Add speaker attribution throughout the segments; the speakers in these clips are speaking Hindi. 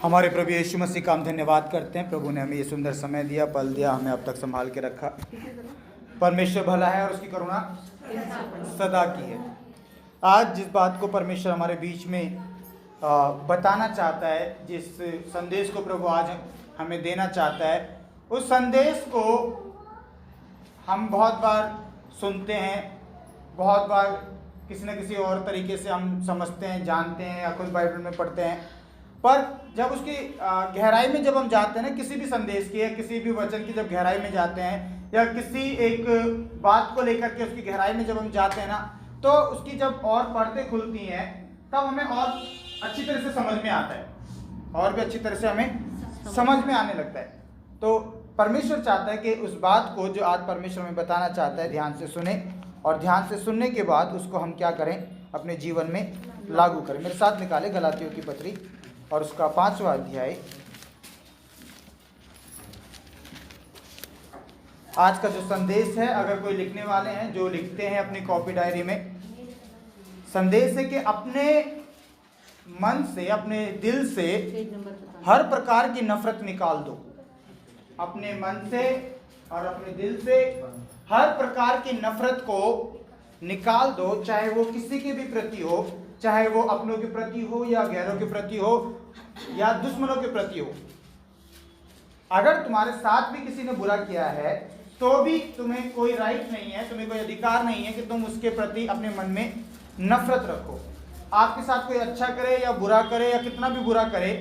Speaker 1: हमारे प्रभु यीशु मसीह का हम धन्यवाद करते हैं। प्रभु ने हमें ये सुंदर समय दिया, पल दिया, हमें अब तक संभाल के रखा। परमेश्वर भला है और उसकी करुणा सदा की है। आज जिस बात को परमेश्वर हमारे बीच में बताना चाहता है, जिस संदेश को प्रभु आज हमें देना चाहता है, उस संदेश को हम बहुत बार सुनते हैं, बहुत बार किसी न किसी और तरीके से हम समझते हैं, जानते हैं या खुद बाइबल में पढ़ते हैं। पर जब उसकी गहराई में जब हम जाते हैं ना, किसी भी संदेश की या किसी भी वचन की जब गहराई में जाते हैं या किसी एक बात को लेकर के उसकी गहराई में जब हम जाते हैं ना, तो उसकी जब और पर्दे खुलती हैं तब हमें और अच्छी तरह से समझ में आता है, और भी अच्छी तरह से हमें समझ में आने लगता है। तो परमेश्वर चाहता है कि उस बात को जो आज परमेश्वर हमें बताना चाहता है ध्यान से सुने, और ध्यान से सुनने के बाद उसको हम क्या करें, अपने जीवन में लागू करें। मेरे साथ निकाले गलातियों की पत्री और उसका 5वां अध्याय। आज का जो संदेश है, अगर कोई लिखने वाले हैं जो लिखते हैं अपनी कॉपी डायरी में, संदेश है कि अपने मन से, अपने दिल से हर प्रकार की नफरत निकाल दो। अपने मन से और अपने दिल से हर प्रकार की नफरत को निकाल दो, चाहे वो किसी के भी प्रति हो, चाहे वो अपनों के प्रति हो या गैरों के प्रति हो या दुश्मनों के प्रति हो। अगर तुम्हारे साथ भी किसी ने बुरा किया है तो भी तुम्हें कोई राइट नहीं है, तुम्हें कोई अधिकार नहीं है कि तुम उसके प्रति अपने मन में नफरत रखो। आपके साथ कोई अच्छा करे या बुरा करे या कितना भी बुरा करे,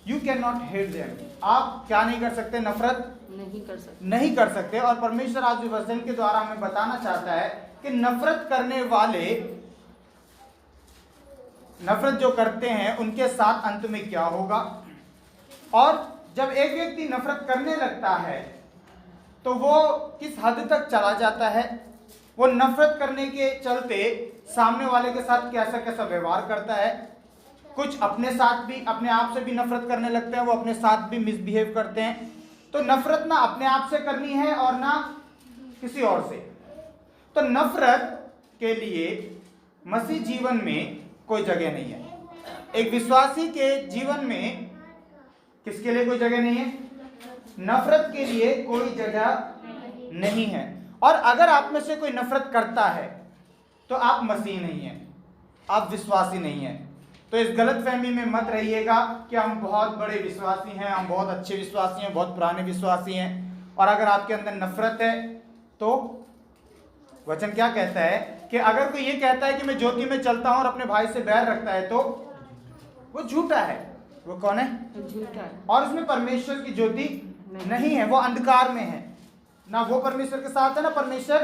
Speaker 1: you can not hate them. आप क्या नहीं कर सकते? नफरत नहीं कर सकते। और परमेश्वर आज इस वचन के द्वारा हमें बताना चाहता है कि नफरत करने वाले, नफरत जो करते हैं उनके साथ अंत में क्या होगा। और जब एक व्यक्ति नफरत करने लगता है तो वो किस हद तक चला जाता है, वो नफरत करने के चलते सामने वाले के साथ कैसा कैसा व्यवहार करता है। कुछ अपने साथ भी, अपने आप से भी नफरत करने लगते हैं, वो अपने साथ भी मिसबिहेव करते हैं। तो नफरत ना अपने आप से करनी है और ना किसी और से। तो नफरत के लिए मसीह जीवन में कोई जगह नहीं है। एक विश्वासी के जीवन में किसके लिए कोई जगह नहीं है? नफरत के लिए कोई जगह नहीं है। और अगर आप में से कोई नफरत करता है तो आप मसीह नहीं हैं, आप विश्वासी नहीं हैं। तो इस गलतफहमी में मत रहिएगा कि हम बहुत बड़े विश्वासी हैं, हम बहुत अच्छे विश्वासी हैं, बहुत पुराने विश्वासी हैं। और अगर आपके अंदर नफरत है तो वचन क्या कहता है कि अगर कोई ये कहता है कि मैं ज्योति में चलता हूं और अपने भाई से बैर रखता है तो वो झूठा है। वो कौन है? झूठा है। और उसमें परमेश्वर की ज्योति नहीं है, वो अंधकार में है। ना वो परमेश्वर के साथ है, ना परमेश्वर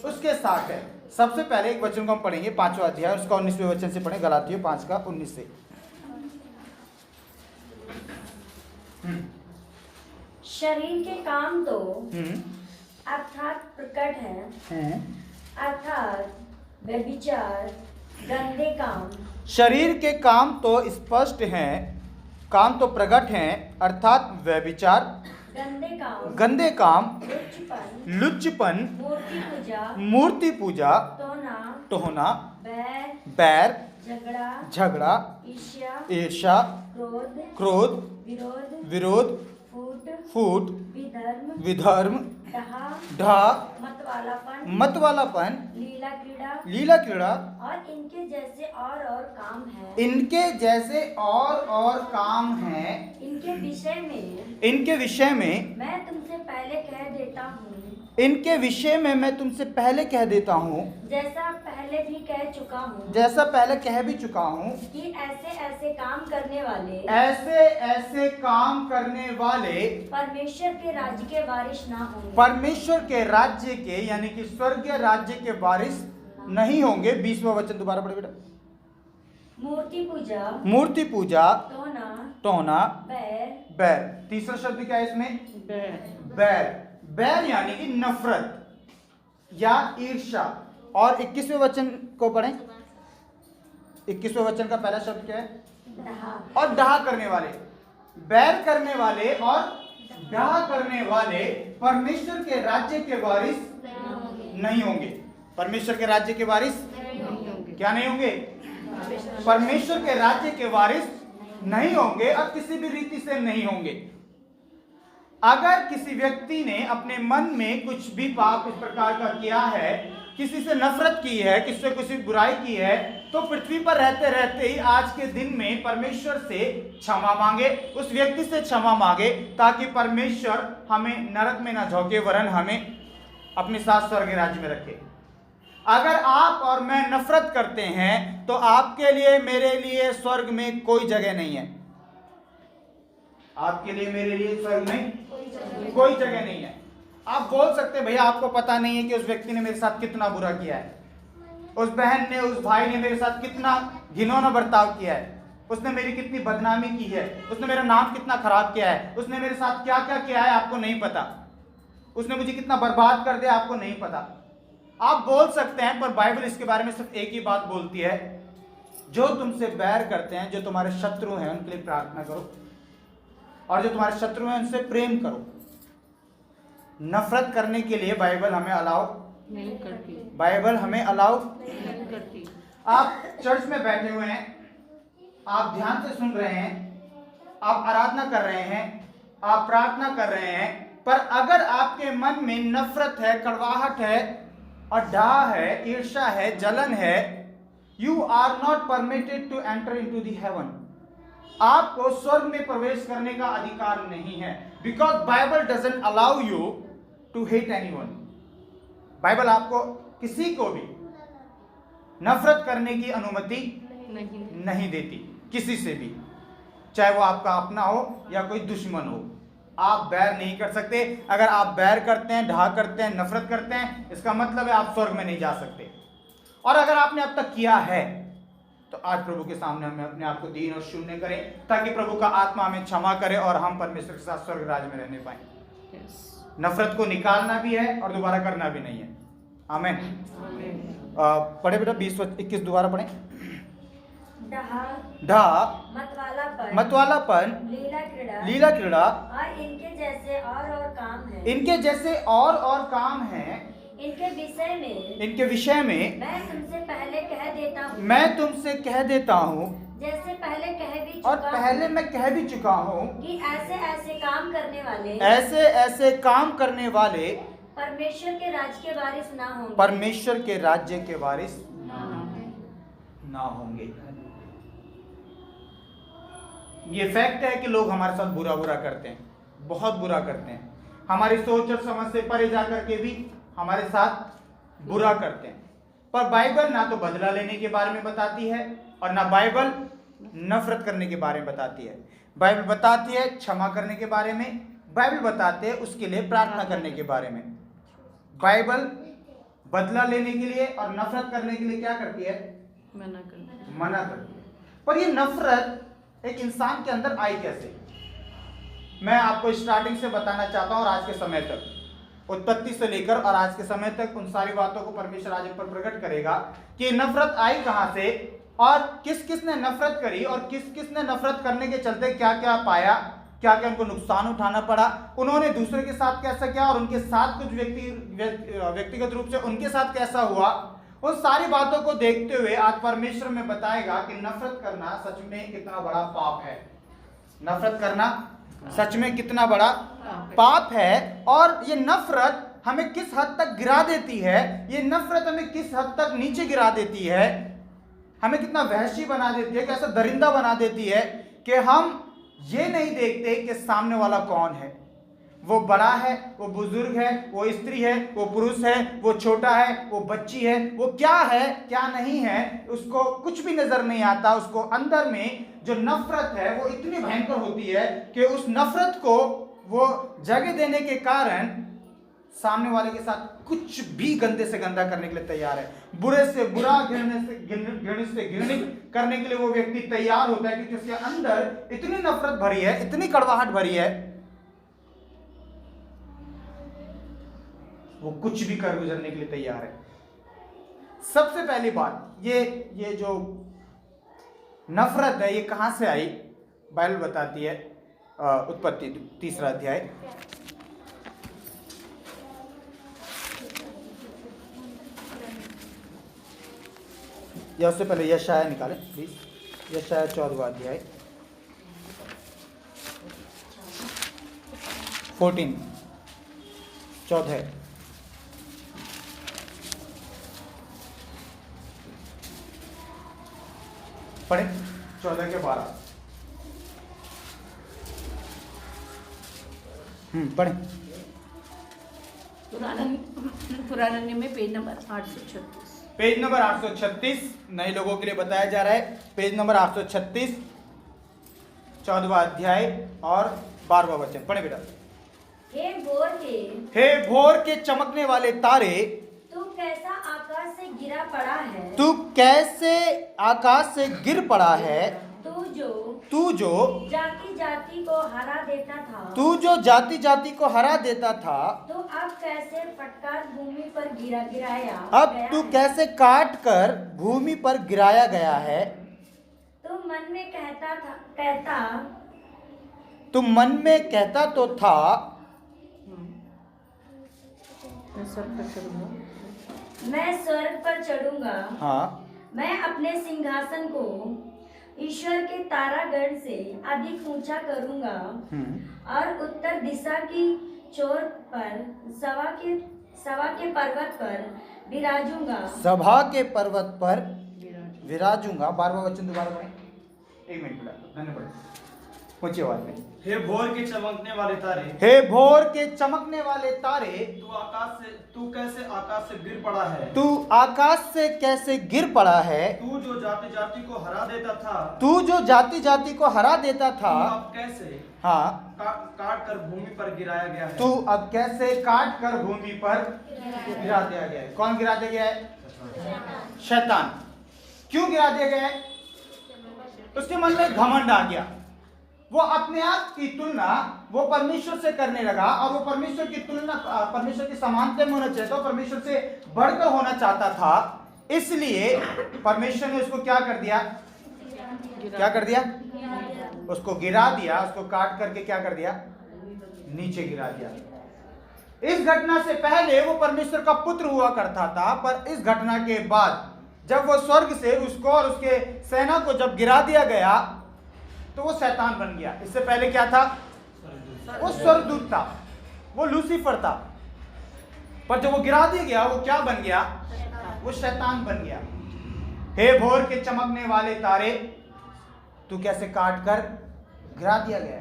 Speaker 1: उसके साथ है। सबसे पहले एक वचन को हम पढ़ेंगे, 5वां अध्याय, उसका 19वें वचन से पढ़ें। गलातियों 5 का 19 से।
Speaker 2: शरीर के काम तो अर्थात प्रकट है, अर्थात व्यभिचार, गंदे काम।
Speaker 1: शरीर के काम तो स्पष्ट हैं, काम तो प्रकट हैं, अर्थात व्यभिचार, गंदे काम, लुच्चपन, मूर्ति पूजा, टोहना, बैर, झगड़ा, ईर्ष्या, क्रोध, विरोध, फूट, विधर्म, ढा, मतवालापन, लीला क्रीड़ा
Speaker 2: और इनके जैसे और काम है।
Speaker 1: इनके जैसे और काम हैं।
Speaker 2: इनके
Speaker 1: विषय में
Speaker 2: मैं तुमसे पहले कह देता हूँ,
Speaker 1: इनके विषय में मैं तुमसे पहले कह देता हूँ,
Speaker 2: जैसा पहले भी कह चुका हूँ,
Speaker 1: जैसा पहले कह भी चुका हूँ,
Speaker 2: कि ऐसे ऐसे काम करने वाले परमेश्वर के राज्य के वारिस ना होंगे।
Speaker 1: परमेश्वर के राज्य के यानी कि स्वर्गीय राज्य के वारिस नहीं होंगे। 20वां वचन दोबारा पढ़े बेटा। मूर्ति पूजा, टोना, बैर। तीसरा शब्द क्या है इसमें? बैर यानी कि नफरत या ईर्ष्या। और 21वें वचन को पढ़ें। 21वें वचन का पहला शब्द क्या है? और डाह करने वाले। बैर करने वाले और डाह करने वाले परमेश्वर के राज्य के वारिस नहीं होंगे। परमेश्वर के राज्य के वारिस क्या नहीं होंगे? परमेश्वर के राज्य के वारिस नहीं होंगे और किसी भी रीति से नहीं होंगे। अगर किसी व्यक्ति ने अपने मन में कुछ भी पाप इस प्रकार का किया है, किसी से नफरत की है, किसी से किसी बुराई की है, तो पृथ्वी पर रहते रहते ही आज के दिन में परमेश्वर से क्षमा मांगे, उस व्यक्ति से क्षमा मांगे, ताकि परमेश्वर हमें नरक में ना झोंके वरन हमें अपने साथ स्वर्ग राज्य में रखे। अगर आप और मैं नफरत करते हैं तो आपके लिए मेरे लिए स्वर्ग में कोई जगह नहीं है। आपके लिए मेरे लिए स्वर्ग में कोई जगह नहीं है। आप बोल सकते हैं भैया आपको पता नहीं है कि उस व्यक्ति ने मेरे साथ कितना बुरा किया है, उस बहन ने, उस भाई ने मेरे साथ कितना घिनौना बर्ताव किया है, उसने मेरी कितनी बदनामी की है, उसने मेरा नाम कितना खराब किया है, उसने मेरे साथ क्या क्या किया है आपको नहीं पता, उसने मुझे कितना बर्बाद कर दिया आपको नहीं पता। आप बोल सकते हैं, पर बाइबल इसके बारे में सिर्फ एक ही बात बोलती है, जो तुमसे बैर करते हैं, जो तुम्हारे शत्रु हैं, उनके लिए प्रार्थना करो, और जो तुम्हारे शत्रु हैं उनसे प्रेम करो। नफरत करने के लिए बाइबल हमें अलाउ
Speaker 3: नहीं करती।
Speaker 1: बाइबल हमें अलाउ
Speaker 3: नहीं करती।
Speaker 1: आप चर्च में बैठे हुए हैं, आप ध्यान से सुन रहे हैं, आप आराधना कर रहे हैं, आप प्रार्थना कर रहे हैं, पर अगर आपके मन में नफरत है, कड़वाहट है और डाह है, ईर्ष्या है, जलन है, you are not permitted to enter into the heaven. आपको स्वर्ग में प्रवेश करने का अधिकार नहीं है, because Bible doesn't allow you to hate anyone. Bible आपको किसी को भी नफरत करने की अनुमति नहीं देती, किसी से भी, चाहे वो आपका अपना हो या कोई दुश्मन हो। आप बैर नहीं कर सकते। अगर आप बैर करते हैं, ढा करते हैं, नफरत करते हैं, इसका मतलब है आप स्वर्ग में नहीं जा सकते। और अगर आपने अब तक किया है तो आज प्रभु के सामने हमें अपने आप को दीन और शून्य करें, ताकि प्रभु का आत्मा हमें क्षमा करे और हम परमेश्वर के साथ स्वर्ग राज्य में रहने पाए। नफरत को निकालना भी है और दोबारा करना भी नहीं है। आमीन। पढ़े बेटा 20-21 दोबारा पढ़े। ढा, मतवालापन, लीला क्रीड़ा
Speaker 2: और इनके जैसे और काम है।
Speaker 1: इनके जैसे और काम है।
Speaker 2: इनके
Speaker 1: विषय में
Speaker 2: मैं तुमसे पहले
Speaker 1: कह देता हूँ,
Speaker 2: जैसे पहले कह भी
Speaker 1: और
Speaker 2: चुका
Speaker 1: पहले मैं कह भी चुका हूँ
Speaker 2: कि ऐसे ऐसे काम करने वाले परमेश्वर के राज्य के वारिस
Speaker 1: ना होंगे। ये फैक्ट है कि लोग हमारे साथ बुरा करते हैं, बहुत बुरा करते हैं, हमारी सोच और समझ से परे जाकर के भी हमारे साथ बुरा करते हैं। पर बाइबल ना तो बदला लेने के बारे में बताती है और ना बाइबल नफरत करने के बारे में बताती है। बाइबल बताती है क्षमा करने के बारे में, बाइबल बताते हैं उसके लिए प्रार्थना करने के बारे में। बाइबल बदला लेने के लिए और नफरत करने के लिए क्या करती है? मना करती है। पर ये नफरत एक इंसान के अंदर आई कैसे? मैं आपको स्टार्टिंग से बताना चाहता हूँ, और आज के समय तक, उत्पत्ति से लेकर और आज के समय तक उन सारी बातों को परमेश्वर आज पर प्रकट करेगा कि नफरत आई कहां से और किस किस ने नफरत करी और किस किस ने नफरत करने के चलते क्या क्या पाया, क्या क्या उनको नुकसान उठाना पड़ा, उन्होंने दूसरे के साथ कैसा किया और उनके साथ कुछ व्यक्तिगत रूप से उनके साथ कैसा हुआ। उन सारी बातों को देखते हुए आज परमेश्वर में बताएगा कि नफरत करना सच में कितना बड़ा पाप है। नफरत करना सच में कितना बड़ा पाप है। और ये नफरत हमें किस हद तक गिरा देती है, ये नफरत हमें किस हद तक नीचे गिरा देती है, हमें कितना वहशी बना देती है, कैसा दरिंदा बना देती है कि हम ये नहीं देखते कि सामने वाला कौन है। वो बड़ा है, वो बुजुर्ग है, वो स्त्री है, वो पुरुष है, वो छोटा है, वो बच्ची है, वो क्या है क्या नहीं है, उसको कुछ भी नजर नहीं आता। उसको अंदर में जो नफरत है वो इतनी भयंकर होती है कि उस नफरत को वो जगह देने के कारण सामने वाले के साथ कुछ भी गंदे से गंदा करने के लिए तैयार है। बुरे से बुरा, घृणित से घृणित करने के लिए वो व्यक्ति तैयार होता है, क्योंकि उसके अंदर इतनी नफरत भरी है, इतनी कड़वाहट भरी है, वो कुछ भी कर गुजरने के लिए तैयार है। सबसे पहली बात, ये जो नफरत है ये कहां से आई? बाइबल बताती है, उत्पत्ति 3 अध्याय, या उससे पहले यशाया निकालें प्लीज, यशाया 14 अध्याय, 14 14 पढ़े 14 के 12 पढ़े।
Speaker 3: पुराना नियम में पेज नंबर 836।
Speaker 1: पेज नंबर 836 नए लोगों के लिए बताया जा रहा है। पेज नंबर 836 14वां अध्याय और 12वां वचन पढ़े बेटा।
Speaker 2: हे
Speaker 1: भोर के चमकने वाले तारे,
Speaker 2: तू कैसा आकाश से गिरा पड़ा है,
Speaker 1: तू कैसे आकाश से गिर पड़ा है, तू जो
Speaker 2: जाति जाति को हरा देता था,
Speaker 1: तू जो जाति जाति को हरा देता था,
Speaker 2: तो अब कैसे फटकार भूमि पर गिराया
Speaker 1: अब
Speaker 2: गया
Speaker 1: तू
Speaker 2: है।
Speaker 1: कैसे काट कर भूमि पर गिराया गया है।
Speaker 2: तू मन में कहता
Speaker 1: तू मन में कहता तो था,
Speaker 3: मैं सर पर चढ़ूंगा,
Speaker 2: मैं स्वर्ग पर चढ़ूंगा,
Speaker 1: हाँ
Speaker 2: मैं अपने सिंहासन को ईश्वर के तारागण से अधिक ऊंचा करूंगा और उत्तर दिशा की चोर पर सभा के पर्वत पर विराजूंगा,
Speaker 1: सभा के पर्वत पर विराजूंगा। 12वां वचन दोबारा पढ़ें। 1 मिनट बेटा, धन्यवाद। ऊंची आवाज में।
Speaker 4: हे भोर के चमकने वाले तारे,
Speaker 1: हे भोर के चमकने वाले तारे,
Speaker 4: तू कैसे आकाश से गिर पड़ा है,
Speaker 1: तू आकाश से कैसे गिर पड़ा है,
Speaker 4: तू जो जाति जाति को हरा देता था,
Speaker 1: तू जो जाति जाति को हरा देता था,
Speaker 4: तू अब कैसे
Speaker 1: हाँ
Speaker 4: काट कर भूमि पर गिराया गया है।
Speaker 1: तू अब कैसे काट कर भूमि पर गिरा दिया गया है। कौन गिरा दिया गया है? शैतान। क्यों गिरा दिया गया है? उसके मन में घमंड आ गया। वो अपने आप की तुलना वो परमेश्वर से करने लगा और वो परमेश्वर की तुलना परमेश्वर की समानता में होना चाहता, परमेश्वर से बढ़कर होना चाहता था। इसलिए परमेश्वर ने उसको क्या कर दिया? क्या कर दिया? उसको गिरा दिया, उसको काट करके क्या कर दिया? नीचे गिरा दिया। इस घटना से पहले वो परमेश्वर का पुत्र हुआ करता था, पर इस घटना के बाद जब वो स्वर्ग से उसको और उसके सेना को जब गिरा दिया गया तो वो शैतान बन गया। इससे पहले क्या था? वो स्वर्गदूत था, वो लूसीफर था। पर जब वो गिरा दिया गया वो क्या बन गया? वो शैतान बन गया। हे भोर के चमकने वाले तारे, तू कैसे काट कर गिरा दिया गया।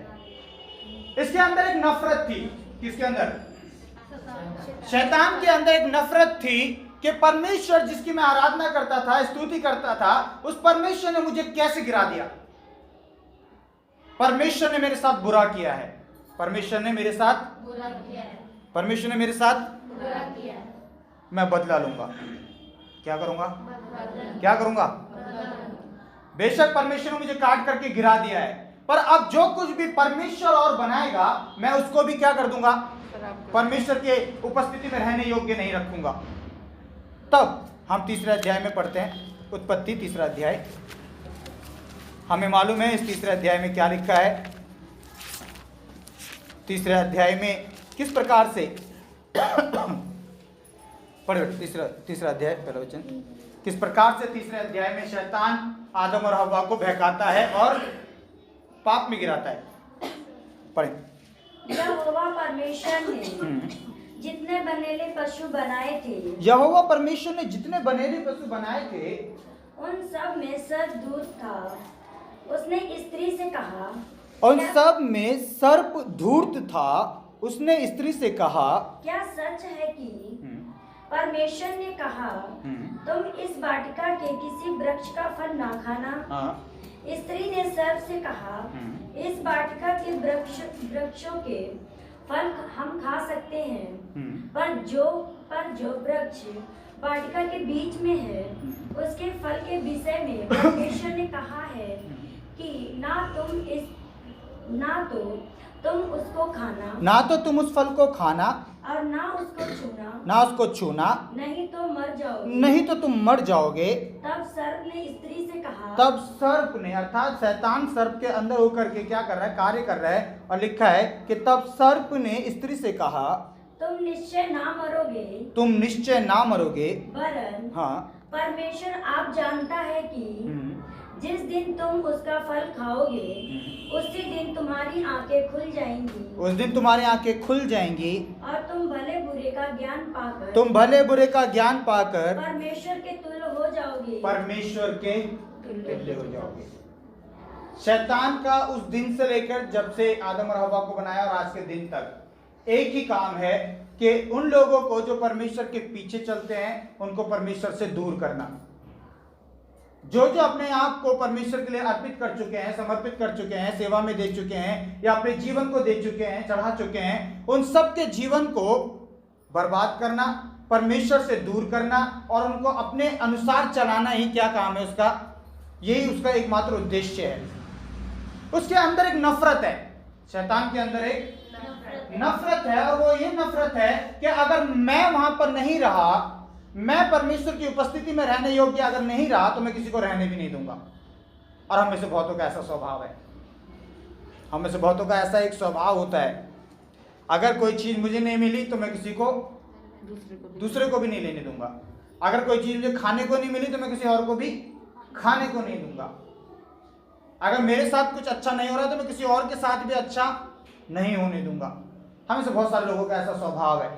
Speaker 1: इसके अंदर एक नफरत थी। किसके अंदर? शैतान के अंदर एक नफरत थी कि परमेश्वर जिसकी मैं आराधना करता था, स्तुति करता था, उस परमेश्वर ने मुझे कैसे गिरा दिया। परमेश्वर ने मेरे साथ बुरा किया है। परमेश्वर ने मेरे साथ बुरा किया है। मैं बदला लूंगा। क्या करूंगा? क्या करूंगा? बेशक परमेश्वर ने मुझे काट करके गिरा दिया है, पर अब जो कुछ भी परमेश्वर और बनाएगा मैं उसको भी क्या कर दूंगा? परमेश्वर के उपस्थिति में रहने योग्य नहीं रखूंगा। तब हम 3रे अध्याय में पढ़ते हैं, उत्पत्ति 3रा अध्याय। हमें मालूम है इस 3रे अध्याय में क्या लिखा है। 3रे अध्याय में किस प्रकार से पढ़ो। 3रा अध्याय पहला वचन। किस प्रकार से 3रे अध्याय में शैतान आदम और हव्वा को बहकाता है और पाप में गिराता है। पढ़ें।
Speaker 2: यहोवा परमेश्वर ने जितने बनेले पशु बनाए थे,
Speaker 1: यहोवा परमेश्वर ने जितने बनेले पशु बनाए थे,
Speaker 2: उन सब में सर्पदूत था। उसने स्त्री से कहा,
Speaker 1: उन सब में सर्प धूर्त था। उसने स्त्री से कहा,
Speaker 2: क्या सच है कि परमेश्वर ने कहा तुम इस वाटिका के किसी वृक्ष का फल ना खाना। स्त्री ने सर्प से कहा, इस वाटिका के वृक्षों के फल हम खा सकते हैं, पर जो वृक्ष वाटिका के बीच में है उसके फल के विषय में परमेश्वर ने कहा है कि ना तो तुम उसको खाना,
Speaker 1: ना तो तुम उस फल को खाना
Speaker 2: और ना उसको छूना,
Speaker 1: नहीं तो मर जाओगे।
Speaker 2: नहीं तो
Speaker 1: तुम मर जाओगे।
Speaker 2: तब सर्प ने स्त्री से कहा,
Speaker 1: तब सर्प ने अर्थात शैतान सर्प के अंदर होकर के क्या कर रहा है? कार्य कर रहा है। और लिखा है कि तब सर्प ने स्त्री से कहा,
Speaker 2: तुम निश्चय ना मरोगे, वरन
Speaker 1: हाँ
Speaker 2: परमेश्वर आप जानता है कि जिस दिन तुम उसका फल खाओगे उसी दिन तुम्हारी आंखें खुल जाएंगी
Speaker 1: उस दिन तुम्हारी आंखें खुल जाएंगी
Speaker 2: और तुम भले बुरे का ज्ञान पाकर परमेश्वर के तुल्य हो जाओगे।
Speaker 1: परमेश्वर के तुल्य हो जाओगे। शैतान का उस दिन से लेकर जब से आदम और हवा को बनाया और आज के दिन तक एक ही काम है कि उन लोगों को जो परमेश्वर के पीछे चलते हैं उनको परमेश्वर से दूर करना। जो अपने आप को परमेश्वर के लिए अर्पित कर चुके हैं, समर्पित कर चुके हैं, सेवा में दे चुके हैं या अपने जीवन को दे चुके हैं, चढ़ा चुके हैं, उन सब के जीवन को बर्बाद करना, परमेश्वर से दूर करना और उनको अपने अनुसार चलाना ही क्या काम है उसका, यही उसका एकमात्र उद्देश्य है। उसके अंदर एक नफरत है, शैतान के अंदर एक नफरत है और वो ये नफरत है कि अगर मैं वहां पर नहीं रहा, मैं परमेश्वर की उपस्थिति में रहने योग्य अगर नहीं रहा तो मैं किसी को रहने भी नहीं दूंगा। और हम में से बहुतों का ऐसा स्वभाव है, हम में से बहुतों का ऐसा एक स्वभाव होता है, अगर कोई चीज मुझे नहीं मिली तो मैं किसी को दूसरे को भी नहीं लेने दूंगा। अगर कोई चीज मुझे खाने को नहीं मिली तो मैं किसी और को भी खाने को नहीं दूंगा। अगर मेरे साथ कुछ अच्छा नहीं हो रहा तो मैं किसी और के साथ भी अच्छा नहीं होने दूंगा। हमें से बहुत सारे लोगों का ऐसा स्वभाव है।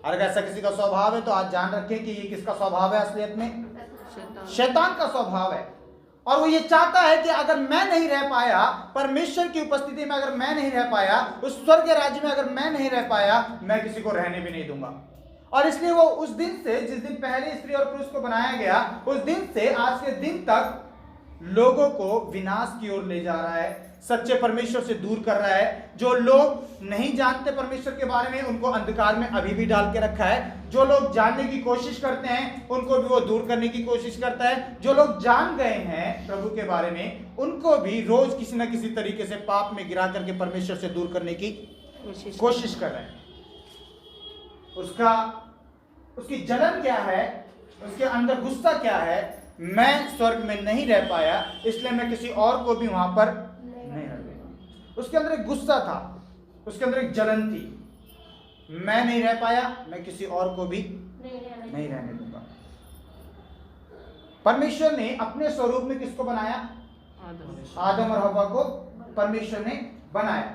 Speaker 1: अगर ऐसा किसी का स्वभाव है तो आज जान रखें कि ये किसका स्वभाव है, असलियत में शैतान का स्वभाव है। और वो ये चाहता है कि अगर मैं नहीं रह पाया परमेश्वर की उपस्थिति में, अगर मैं नहीं रह पाया उस स्वर्ग के राज्य में, अगर मैं नहीं रह पाया, मैं किसी को रहने भी नहीं दूंगा। और इसलिए वो उस दिन से, जिस दिन पहले स्त्री और पुरुष को बनाया गया, उस दिन से आज के दिन तक लोगों को विनाश की ओर ले जा रहा है, सच्चे परमेश्वर से दूर कर रहा है। जो लोग नहीं जानते परमेश्वर के बारे में उनको अंधकार में अभी भी डाल के रखा है। जो लोग जानने की कोशिश करते हैं उनको भी वो दूर करने की कोशिश करता है। जो लोग जान गए हैं प्रभु के बारे में उनको भी रोज किसी न किसी तरीके से पाप में गिरा करके परमेश्वर से दूर करने की कोशिश कर रहे हैं। उसकी जलन क्या है, उसके अंदर गुस्सा क्या है, मैं स्वर्ग में नहीं रह पाया इसलिए मैं किसी और को भी वहां पर नहीं रह गया। उसके अंदर एक गुस्सा था, उसके अंदर एक जलन थी, मैं नहीं रह पाया, मैं किसी और को भी नहीं रहने दूंगा। परमेश्वर ने अपने स्वरूप में किसको बनाया? आदम और हवा को परमेश्वर ने बनाया।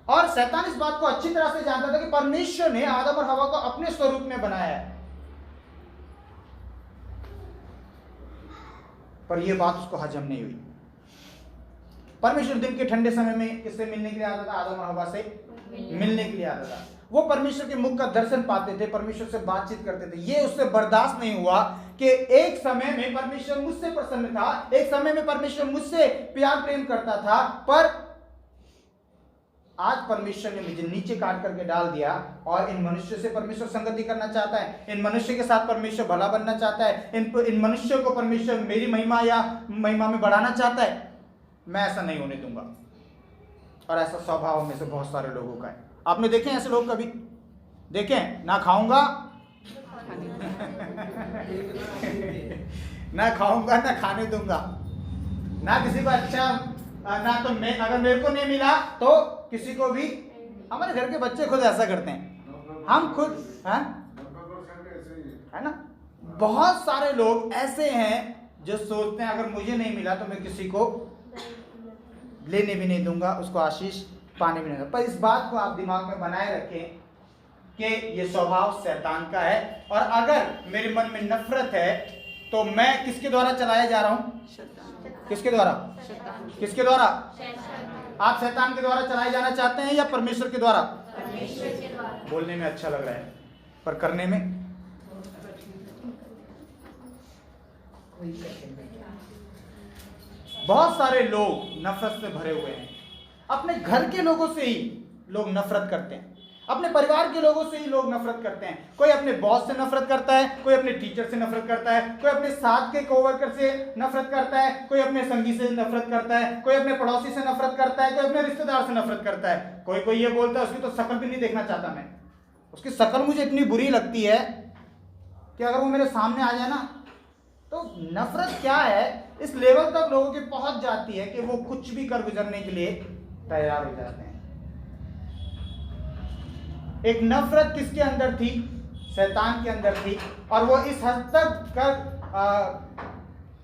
Speaker 1: और शैतान इस बात को अच्छी तरह से जानता था कि परमेश्वर ने आदम और हवा को अपने स्वरूप में बनाया है, पर यह बात उसको हजम नहीं हुई। परमेश्वर दिन के ठंडे समय में किससे मिलने के लिए आता था? आदम और हवा से मिलने के लिए आता था। वो परमेश्वर के मुख का दर्शन पाते थे, परमेश्वर से बातचीत करते थे। ये उससे बर्दाश्त नहीं हुआ कि एक समय में परमेश्वर मुझसे प्रसन्न था, एक समय में परमेश्वर मुझसे प्यार प्रेम करता था, पर आज परमेश्वर ने मुझे नीचे काट करके डाल दिया और इन मनुष्य से परमेश्वर संगति करना चाहता है। इन मनुष्य के साथ परमेश्वर भला बनना चाहता है। इन मनुष्यों को परमेश्वर मेरी महिमा में बढ़ाना चाहता है। मैं ऐसा नहीं होने दूंगा। और ऐसा स्वभाव में से बहुत सारे लोगों का है। आपने देखे ऐसे लोग कभी देखें? ना खाऊंगा ना खाऊंगा ना खाने दूंगा, ना किसी को अच्छा, ना तो मैं, अगर मेरे को नहीं मिला तो किसी को भी। हमारे घर के बच्चे खुद ऐसा करते हैं, हम खुद है ना। बहुत सारे लोग ऐसे हैं जो सोचते हैं अगर मुझे नहीं मिला तो मैं किसी को लेने भी नहीं दूंगा, उसको आशीष पाने भी नहीं दूंगा। पर इस बात को आप दिमाग में बनाए रखें कि ये स्वभाव शैतान का है। और अगर मेरे मन में नफरत है तो मैं किसके द्वारा चलाया जा रहा हूं? किसके द्वारा? किसके द्वारा? आप शैतान के द्वारा चलाए जाना चाहते हैं या परमेश्वर के द्वारा?
Speaker 2: परमेश्वर के द्वारा।
Speaker 1: बोलने में अच्छा लग रहा है पर करने में बहुत सारे लोग नफरत से भरे हुए हैं। अपने घर के लोगों से ही लोग नफरत करते हैं, अपने परिवार के लोगों से ही लोग नफरत करते हैं। कोई अपने बॉस से नफरत करता है, कोई अपने टीचर से नफरत करता है, कोई अपने साथ के कोवर्कर से नफरत करता है, कोई अपने संगी से नफरत करता है, कोई अपने पड़ोसी से नफरत करता है, कोई अपने रिश्तेदार से नफरत करता है। कोई ये बोलता है उसकी तो शक्ल भी नहीं देखना चाहता मैं, उसकी शक्ल मुझे इतनी बुरी लगती है कि अगर वो मेरे सामने आ जाए ना तो नफरत क्या है इस लेवल तक लोगों की पहुंच जाती है कि वो कुछ भी कर गुजरने के लिए तैयार हो जाते हैं। एक नफरत किसके अंदर थी? शैतान के अंदर थी। और वो इस हद तक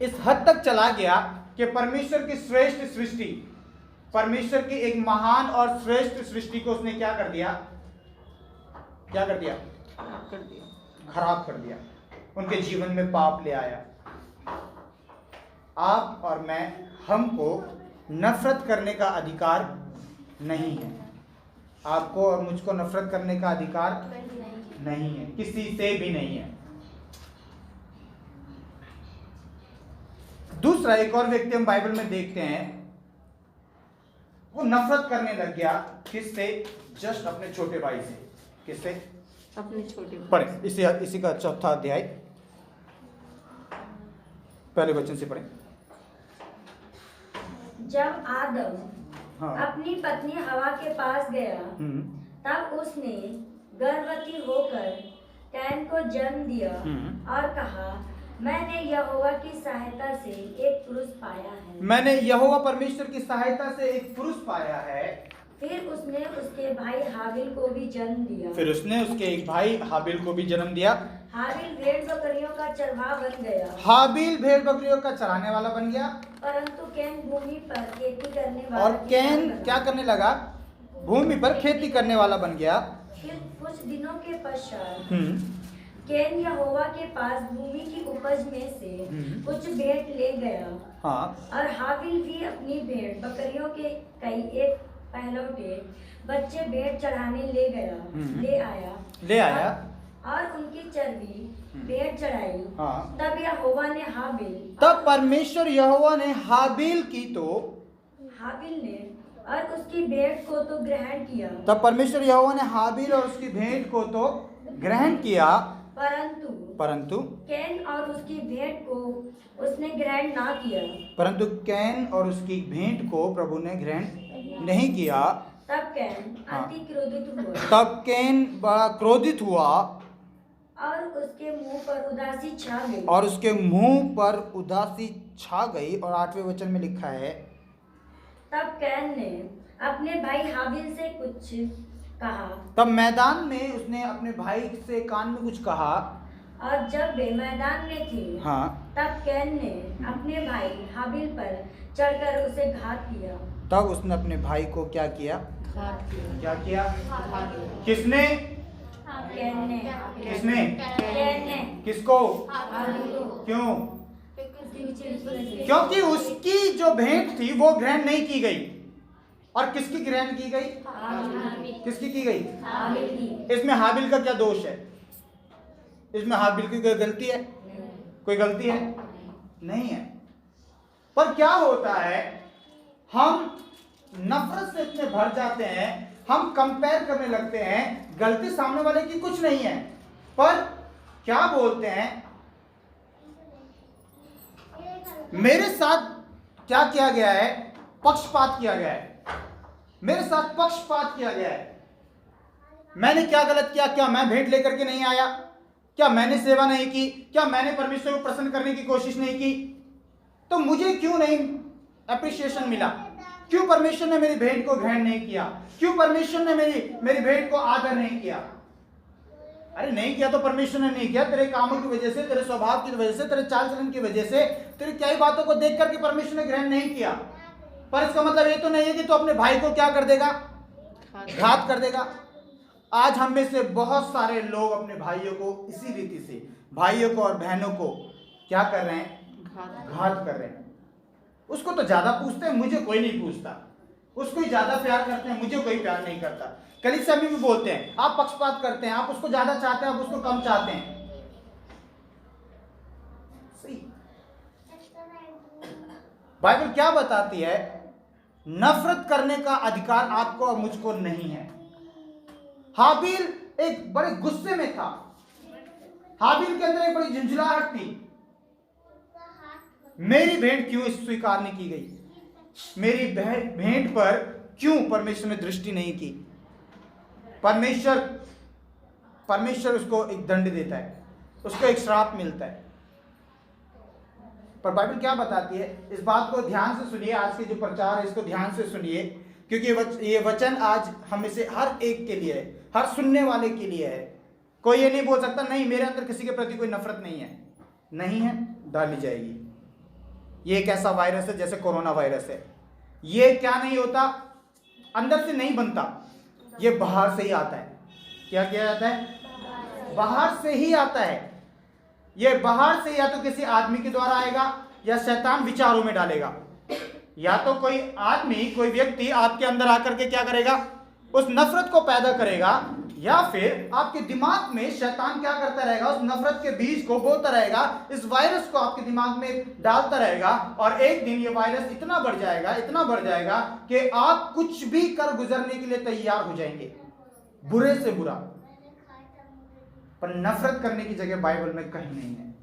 Speaker 1: इस हद तक चला गया कि परमेश्वर की श्रेष्ठ सृष्टि, परमेश्वर की एक महान और श्रेष्ठ सृष्टि को उसने क्या कर दिया? क्या कर दिया? खराब कर दिया। उनके जीवन में पाप ले आया। आप और मैं, हमको नफरत करने का अधिकार नहीं है। आपको और मुझको नफरत करने का अधिकार नहीं है, किसी से भी नहीं है। दूसरा, एक और व्यक्ति हम बाइबल में देखते हैं, वो नफरत करने लग गया। किससे? जस्ट अपने छोटे भाई से। किससे?
Speaker 3: अपने छोटे भाई।
Speaker 1: पढ़े इसी का 4था अध्याय, पहले वचन से पढ़े।
Speaker 2: जब आदम अपनी पत्नी हवा के पास गया, तब उसने गर्भवती होकर कैन को जन्म दिया और कहा, मैंने यहोवा की सहायता से एक पुरुष पाया है।
Speaker 1: मैंने यहोवा परमेश्वर की सहायता से एक पुरुष पाया है।
Speaker 2: फिर उसने उसके भाई हाबिल को भी जन्म दिया।
Speaker 1: फिर उसने उसके एक भाई हाबिल को भी जन्म दिया।
Speaker 2: हाबिल भेड़ बकरियों का चरवाहा बन गया।
Speaker 1: हाबिल भेड़ बकरियों का चराने वाला बन गया।
Speaker 2: परंतु कैन भूमि पर खेती करने वाला,
Speaker 1: और कैन क्या करने लगा? भूमि पर खेती करने वाला बन गया।
Speaker 2: फिर कुछ दिनों के पश्चात कैन यहोवा के पास भूमि की उपज में से कुछ भेंट ले गया।
Speaker 1: हाँ।
Speaker 2: और हाबिल भी अपनी भेड़ बकरियों के कई एक पहलौठे बच्चे भेंट चढ़ाने ले आया और उनकी चर्बी भेंट चढ़ाई।
Speaker 1: हाँ।
Speaker 2: तब यहोवा ने
Speaker 1: तब परमेश्वर यहोवा ने हाबिल की तो
Speaker 2: हाबिल ने और उसकी भेंट को तो ग्रहण किया।
Speaker 1: तब परमेश्वर यहोवा ने हाबिल और उसकी भेंट को तो ग्रहण किया, परंतु
Speaker 2: कैन और उसकी भेंट को उसने ग्रहण ना किया।
Speaker 1: परंतु कैन और उसकी भेंट को प्रभु ने ग्रहण नहीं किया।
Speaker 2: तब कैन अति क्रोधित हुआ।
Speaker 1: तब कैन बड़ा क्रोधित हुआ
Speaker 2: और उसके मुंह पर उदासी छा गई।
Speaker 1: और उसके मुंह पर उदासी छा गई। और 8वें वचन में लिखा है,
Speaker 2: तब कैन ने अपने भाई हाबिल से कुछ कहा।
Speaker 1: तब मैदान में उसने अपने भाई से कान में कुछ कहा।
Speaker 2: और जब वे मैदान में थे,
Speaker 1: हाँ,
Speaker 2: तब कैन ने अपने भाई हाबिल पर चढ़कर उसे घात किया।
Speaker 1: तब उसने अपने भाई को क्या किया? क्या किया? किसने?
Speaker 2: कैन ने।
Speaker 1: किसने?
Speaker 2: कैन ने।
Speaker 1: किसको?
Speaker 2: हाबिल को।
Speaker 1: क्यों? क्योंकि उसकी जो भेंट थी वो ग्रहण नहीं की गई। और किसकी ग्रहण की गई? किसकी की गई?
Speaker 2: हाबिल की।
Speaker 1: इसमें हाबिल का क्या दोष है? इसमें हाबिल की कोई गलती है? कोई गलती है? नहीं है। पर क्या होता है, हम नफरत से इतने भर जाते हैं, हम कंपेयर करने लगते हैं। गलती सामने वाले की कुछ नहीं है, पर क्या बोलते हैं, मेरे साथ क्या किया गया है? पक्षपात किया गया है। मेरे साथ पक्षपात किया गया है। मैंने क्या गलत किया? क्या मैं भेंट लेकर के नहीं आया? क्या मैंने सेवा नहीं की? क्या मैंने परमेश्वर को प्रसन्न करने की कोशिश नहीं की? तो मुझे क्यों नहीं एप्रिसिएशन मिला? क्यों परमेश्वर ने मेरी भेंट को ग्रहण नहीं किया? क्यों परमेश्वर ने मेरी भेंट को आदर नहीं किया? अरे नहीं किया तो परमेश्वर ने नहीं किया, तेरे कामों की वजह से, तेरे स्वभाव की वजह से, तेरे चाल चलन की वजह से, तेरी कई बातों को देख करके परमेश्वर ने ग्रहण नहीं किया। पर इसका मतलब ये तो नहीं है कि तू अपने भाई को क्या कर देगा? घात कर देगा। आज हम में से बहुत सारे लोग अपने भाइयों को इसी रीति से, भाइयों को और बहनों को क्या कर रहे हैं? घात कर रहे हैं। उसको तो ज्यादा पूछते हैं, मुझे कोई नहीं पूछता। उसको ही ज्यादा प्यार करते हैं, मुझे कोई प्यार नहीं करता। कलीसिया में भी बोलते हैं, आप पक्षपात करते हैं, आप उसको ज्यादा चाहते हैं, आप उसको कम चाहते हैं। सही। बाइबल क्या बताती है? नफरत करने का अधिकार आपको और मुझको नहीं है। हाबिल एक बड़े गुस्से में था। हाबिल के अंदर एक बड़ी झुंझलाहट थी। मेरी भेंट क्यों स्वीकार नहीं की गई? मेरी भेंट पर क्यों परमेश्वर ने दृष्टि नहीं की? परमेश्वर उसको एक दंड देता है, उसको एक श्राप मिलता है। पर बाइबल क्या बताती है? इस बात को ध्यान से सुनिए। आज के जो प्रचार है इसको ध्यान से सुनिए, क्योंकि ये वचन आज हमें से हर एक के लिए है, हर सुनने वाले के लिए है। कोई ये नहीं बोल सकता नहीं मेरे अंदर किसी के प्रति कोई नफरत नहीं है। नहीं है, डाली जाएगी। ये एक ऐसा वायरस है जैसे कोरोना वायरस है, ये क्या नहीं होता, अंदर से नहीं बनता, ये बाहर से ही आता है। क्या किया जाता है? बाहर से ही आता है। ये बाहर से या तो किसी आदमी के द्वारा आएगा या शैतान विचारों में डालेगा। या तो कोई आदमी, कोई व्यक्ति आपके अंदर आकर के क्या करेगा, उस नफरत को पैदा करेगा, या फिर आपके दिमाग में शैतान क्या करता रहेगा, उस नफरत के बीज को बोता रहेगा, इस वायरस को आपके दिमाग में डालता रहेगा, और एक दिन ये वायरस इतना बढ़ जाएगा, इतना बढ़ जाएगा कि आप कुछ भी कर गुजरने के लिए तैयार हो जाएंगे, बुरे से बुरा। पर नफरत करने की जगह बाइबल में कहीं नहीं है।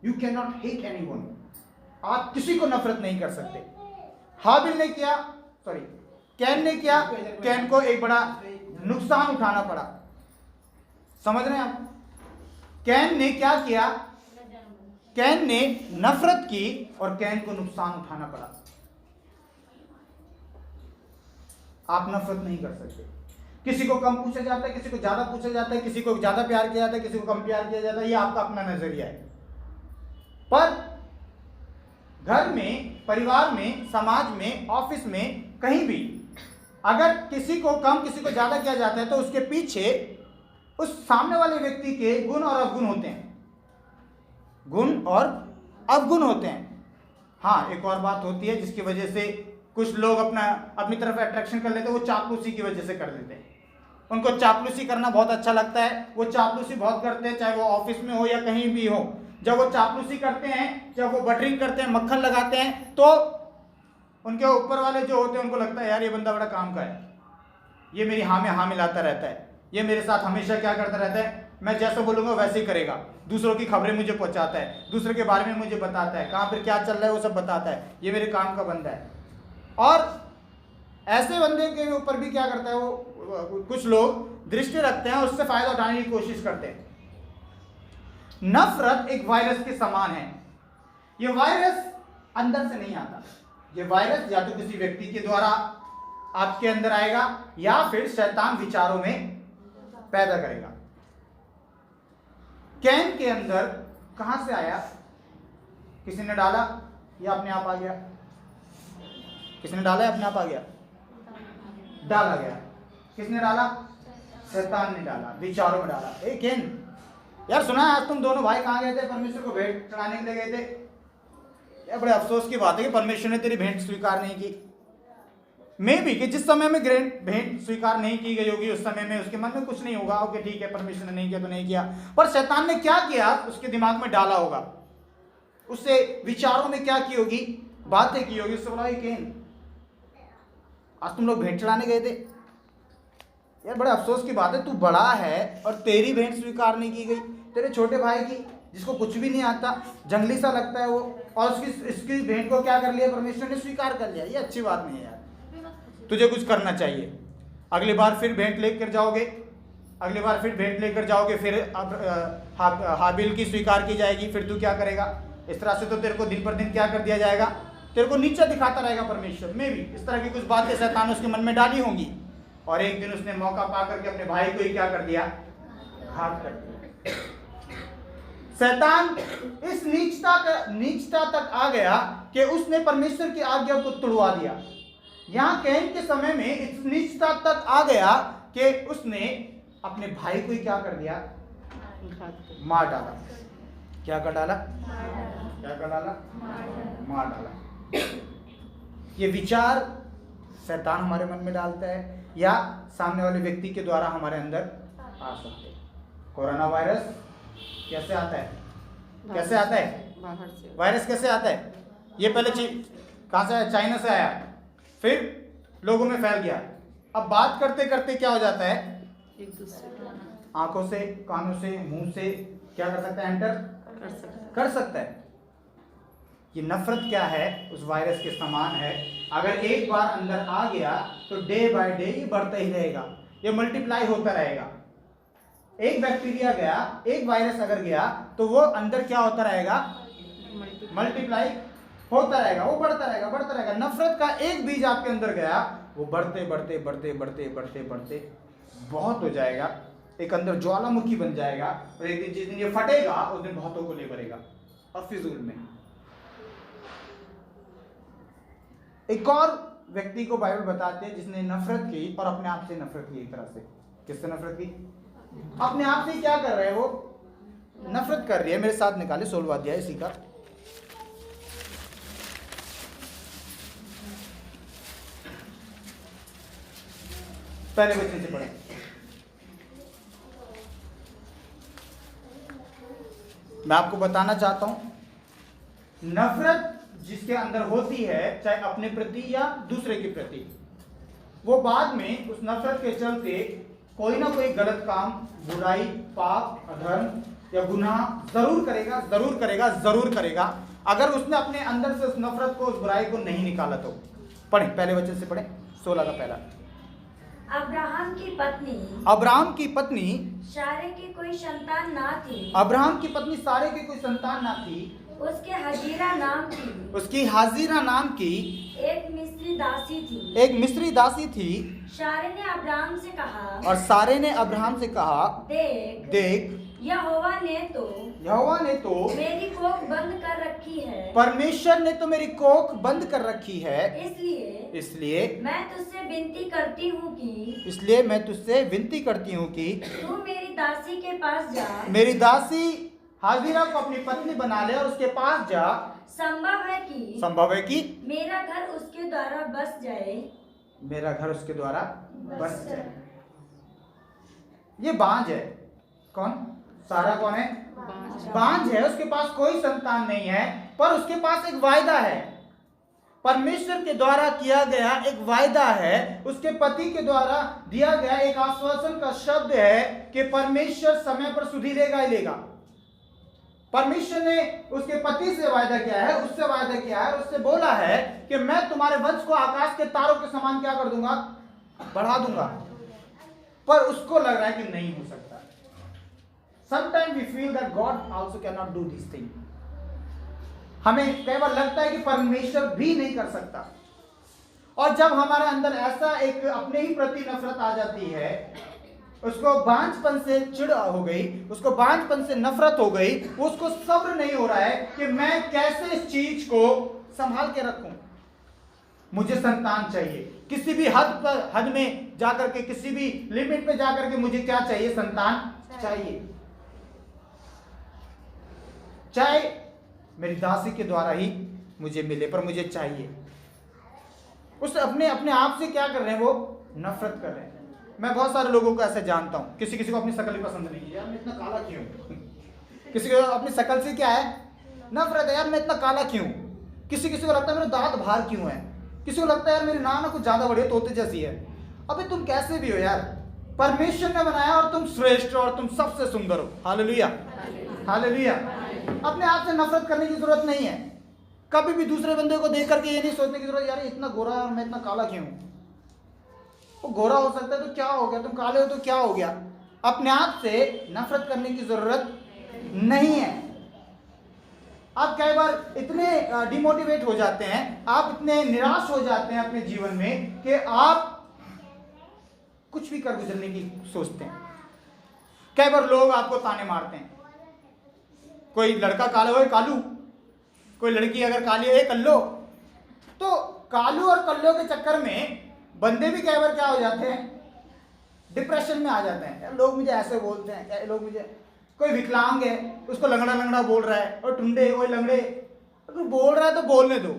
Speaker 1: You can not hate anyone. आप किसी को नफरत नहीं कर सकते। हाबिल ने किया, कैन ने किया, कैन को एक बड़ा नुकसान उठाना पड़ा। समझ रहे हैं आप? कैन ने क्या किया? कैन ने नफरत की और कैन को नुकसान उठाना पड़ा। आप नफरत नहीं कर सकते। किसी को कम पूछा जाता है, किसी को ज्यादा पूछा जाता है, किसी को ज्यादा प्यार किया जाता है, किसी को कम प्यार किया जाता है, ये आपका अपना नजरिया है। पर घर में, परिवार में, समाज में, ऑफिस में, कहीं भी अगर किसी को कम, किसी को ज्यादा किया जाता है तो उसके पीछे उस सामने वाले व्यक्ति के गुण और अवगुण होते हैं। गुण और अवगुण होते हैं। हाँ, एक और बात होती है जिसकी वजह से कुछ लोग अपनी तरफ अट्रैक्शन कर लेते हैं, वो चापलूसी की वजह से कर लेते हैं। उनको चापलूसी करना बहुत अच्छा लगता है, वो चापलूसी बहुत करते हैं, चाहे वो ऑफिस में हो या कहीं भी हो। जब वो चापलूसी करते हैं, जब वो बटरिंग करते हैं, मक्खन लगाते हैं, तो उनके ऊपर वाले जो होते हैं उनको लगता है यार ये बंदा बड़ा काम का है, ये मेरी हाँ में हाँ मिलाता रहता है, ये मेरे साथ हमेशा क्या करता रहता है, मैं जैसा बोलूँगा वैसे ही करेगा, दूसरों की खबरें मुझे पहुँचाता है, दूसरे के बारे में मुझे बताता है, कहाँ पर क्या चल रहा है वो सब बताता है, ये मेरे काम का बंदा है। और ऐसे बंदे के ऊपर भी क्या करता है वो, कुछ लोग दृष्टि रखते हैं, उससे फायदा उठाने की कोशिश करते हैं। नफरत एक वायरस के समान है। ये वायरस अंदर से नहीं आता। ये वायरस या तो किसी व्यक्ति के द्वारा आपके अंदर आएगा या फिर शैतान विचारों में पैदा करेगा। कैन के अंदर कहां से आया? किसी ने डाला या अपने आप आ गया? किसने डाला या अपने आप आ गया? डाला गया। किसने डाला? शैतान ने डाला, विचारों में डाला। ए कैन, यार सुना है आज तुम दोनों भाई कहाँ गए थे? परमेश्वर को भेंट चढ़ाने के लिए गए थे। यार बड़े अफसोस की बात है कि परमेश्वर ने तेरी भेंट स्वीकार नहीं की। मैं भी कि जिस समय में भेंट स्वीकार नहीं की गई होगी उस समय में उसके मन में कुछ नहीं होगा, ओके ठीक है परमेश्वर ने नहीं किया तो नहीं किया। पर शैतान ने क्या किया, उसके दिमाग में डाला होगा, उससे विचारों में क्या की होगी, बातें की होगी। उससे बोला कैन आज तुम लोग भेंट चढ़ाने गए थे, यार बड़े अफसोस की बात है तू बड़ा है और तेरी भेंट स्वीकार नहीं की गई, तेरे छोटे भाई की जिसको कुछ भी नहीं आता, जंगली सा लगता है वो, और इसकी भेंट को क्या कर लिया, परमेश्वर ने स्वीकार कर लिया। ये अच्छी बात नहीं है यार, तुझे कुछ करना चाहिए। अगली बार फिर भेंट लेकर जाओगे, अगली बार फिर भेंट लेकर जाओगे, फिर अब हाबिल की स्वीकार की जाएगी, फिर तू क्या करेगा? इस तरह से तो तेरे को दिन पर दिन क्या कर दिया जाएगा, तेरे को नीचा दिखाता रहेगा परमेश्वर। में भी इस तरह की कुछ बातें शैतान उसके मन में डाली होंगी, और एक दिन उसने मौका पा करके अपने भाई को ही क्या कर दिया, घात कर दिया। शैतान इस नीचता तक आ गया कि उसने परमेश्वर की आज्ञा को तोड़वा दिया। यहाँ कैन के समय में इस नीचता तक आ गया कि उसने अपने भाई को ही क्या कर दिया, मार डाला। क्या कर डाला? क्या कर डाला? मार डाला। ये विचार शैतान हमारे मन में डालता है या सामने वाले व्यक्ति के द्वारा हमारे अंदर आ सकते हैं। कोरोना वायरस कैसे आता है? कैसे आता है?
Speaker 3: बाहर से।
Speaker 1: वायरस कैसे आता है? ये पहले कहाँ से आया? चाइना से आया, फिर लोगों में फैल गया। अब बात करते करते क्या हो जाता है,
Speaker 3: एक दूसरे
Speaker 1: आंखों से, कानों से, मुंह से क्या कर सकता है, एंटर कर सकता है। ये नफरत क्या है, उस वायरस के समान है। अगर एक बार अंदर आ गया तो डे बाय डे ये बढ़ता ही रहेगा, ये मल्टीप्लाई होता रहेगा। एक बैक्टीरिया गया, एक वायरस अगर गया तो वो अंदर क्या होता रहेगा, मल्टीप्लाई होता रहेगा, वो बढ़ता रहेगा, बढ़ता रहेगा। नफरत का एक बीज आपके अंदर गया, वो बढ़ते बढ़ते बढ़ते बढ़ते बढ़ते बढ़ते बहुत हो जाएगा, एक अंदर ज्वालामुखी बन जाएगा, और एक दिन जिस दिन ये फटेगा उस दिन बहुतों को ले भरेगा और फिजूल में। एक और व्यक्ति को बाइबल बताते हैं जिसने नफरत की और अपने आप से नफरत की। एक तरह से किससे नफरत की? अपने आप से क्या कर रहे हैं? वो नफरत कर रही है। मेरे साथ निकाले 16वां अध्याय इसी का। पहले वचन से पढ़े। मैं आपको बताना चाहता हूं, नफरत जिसके अंदर होती है, चाहे अपने प्रति या दूसरे के प्रति, वो बाद में उस नफरत के चलते कोई ना कोई गलत काम, बुराई, पाप, अधर्म या गुनाह जरूर करेगा, जरूर करेगा, जरूर करेगा, अगर उसने अपने अंदर से उस नफरत को, उस बुराई को नहीं निकाला तो। पढ़े, पहले वचन से पढ़े, 16 का पहला।
Speaker 2: अब्राहम की पत्नी सारे की कोई संतान ना थी।
Speaker 1: अब्राहम की पत्नी सारे की कोई संतान ना थी।
Speaker 2: उसकी हाजिरा नाम की एक मिस्री दासी थी।
Speaker 1: सारे
Speaker 2: ने अब्राहम से कहा,
Speaker 1: और सारे ने अब्राहम से कहा, देख
Speaker 2: यहोवा ने तो मेरी कोख बंद कर रखी है।
Speaker 1: परमेश्वर ने तो मेरी कोख बंद कर रखी है। इसलिए
Speaker 2: मैं तुझसे विनती करती हूँ कि तू मेरी दासी के पास जा।
Speaker 1: मेरी दासी हाजिरा को अपनी पत्नी बना ले और उसके पास जा। संभव है कि
Speaker 2: मेरा घर उसके द्वारा बस जाए।
Speaker 1: ये बांझ है। कौन? सारा कौन है? बांझ है। उसके पास कोई संतान नहीं है, पर उसके पास एक वायदा है। परमेश्वर के द्वारा किया गया एक वायदा है। उसके पति के द्वारा दिया गया एक आश्वासन का शब्द है कि परमेश्वर समय पर सुधीरेगा ही लेगा। परमेश्वर ने उसके पति से वायदा किया है, उससे वायदा किया है, उससे बोला है कि मैं तुम्हारे वंश को आकाश के तारों के समान क्या कर दूंगा? बढ़ा दूंगा। पर उसको लग रहा है कि नहीं हो सकता। Sometimes we feel that God also cannot do this thing. हमें कई बार लगता है कि परमेश्वर भी नहीं कर सकता। और जब हमारे अंदर ऐसा एक अपने ही प्रति नफरत आ जाती है, उसको बांझपन से चिढ़ हो गई, उसको बांझपन से नफरत हो गई, उसको सब्र नहीं हो रहा है कि मैं कैसे इस चीज को संभाल के रखूं। मुझे संतान चाहिए। किसी भी हद में जाकर के, किसी भी लिमिट पे जाकर के मुझे क्या चाहिए? संतान चाहिए। चाहे मेरी दासी के द्वारा ही मुझे मिले, पर मुझे चाहिए। उस अपने आप से क्या कर रहे हैं? वो नफरत कर रहे हैं। मैं बहुत सारे लोगों को ऐसे जानता हूं। किसी को अपनी शक्ल ही पसंद नहीं है। यार मैं इतना काला क्यों? किसी को अपनी शक्ल से क्या है? नफरत है। यार मैं इतना काला क्यों? किसी को लगता है मेरे दांत बाहर क्यों है? किसी को लगता है यार मेरी नाक कुछ ज्यादा बड़ी तोते जैसी है। अबे तुम कैसे भी हो यार? परमेश्वर ने बनाया और तुम श्रेष्ठ हो और तुम सबसे सुंदर हो। Hallelujah, hallelujah. अपने आप से नफरत करने की जरूरत नहीं है। कभी भी दूसरे बंदे को देख करके ये नहीं सोचने की जरूरत यार इतना गोरा है और मैं इतना काला क्यों? वो गोरा हो सकता है तो क्या हो गया? तुम काले हो तो क्या हो गया? अपने आप से नफरत करने की जरूरत नहीं है। आप कई बार इतने डिमोटिवेट हो जाते हैं, आप इतने निराश हो जाते हैं अपने जीवन में कि आप कुछ भी कर गुजरने की सोचते हैं। कई बार लोग आपको ताने मारते हैं। कोई लड़का काला हो कालू, कोई लड़की अगर काली है कल्लो। तो कालू और कल्लो के चक्कर में बंदे भी कई बार क्या हो जाते हैं? डिप्रेशन में आ जाते हैं। लोग मुझे ऐसे बोलते हैं, लोग मुझे, कोई विकलांग है उसको लंगड़ा बोल रहा है, और टुंडे वो लंगड़े, अगर बोल रहा है तो बोलने दो।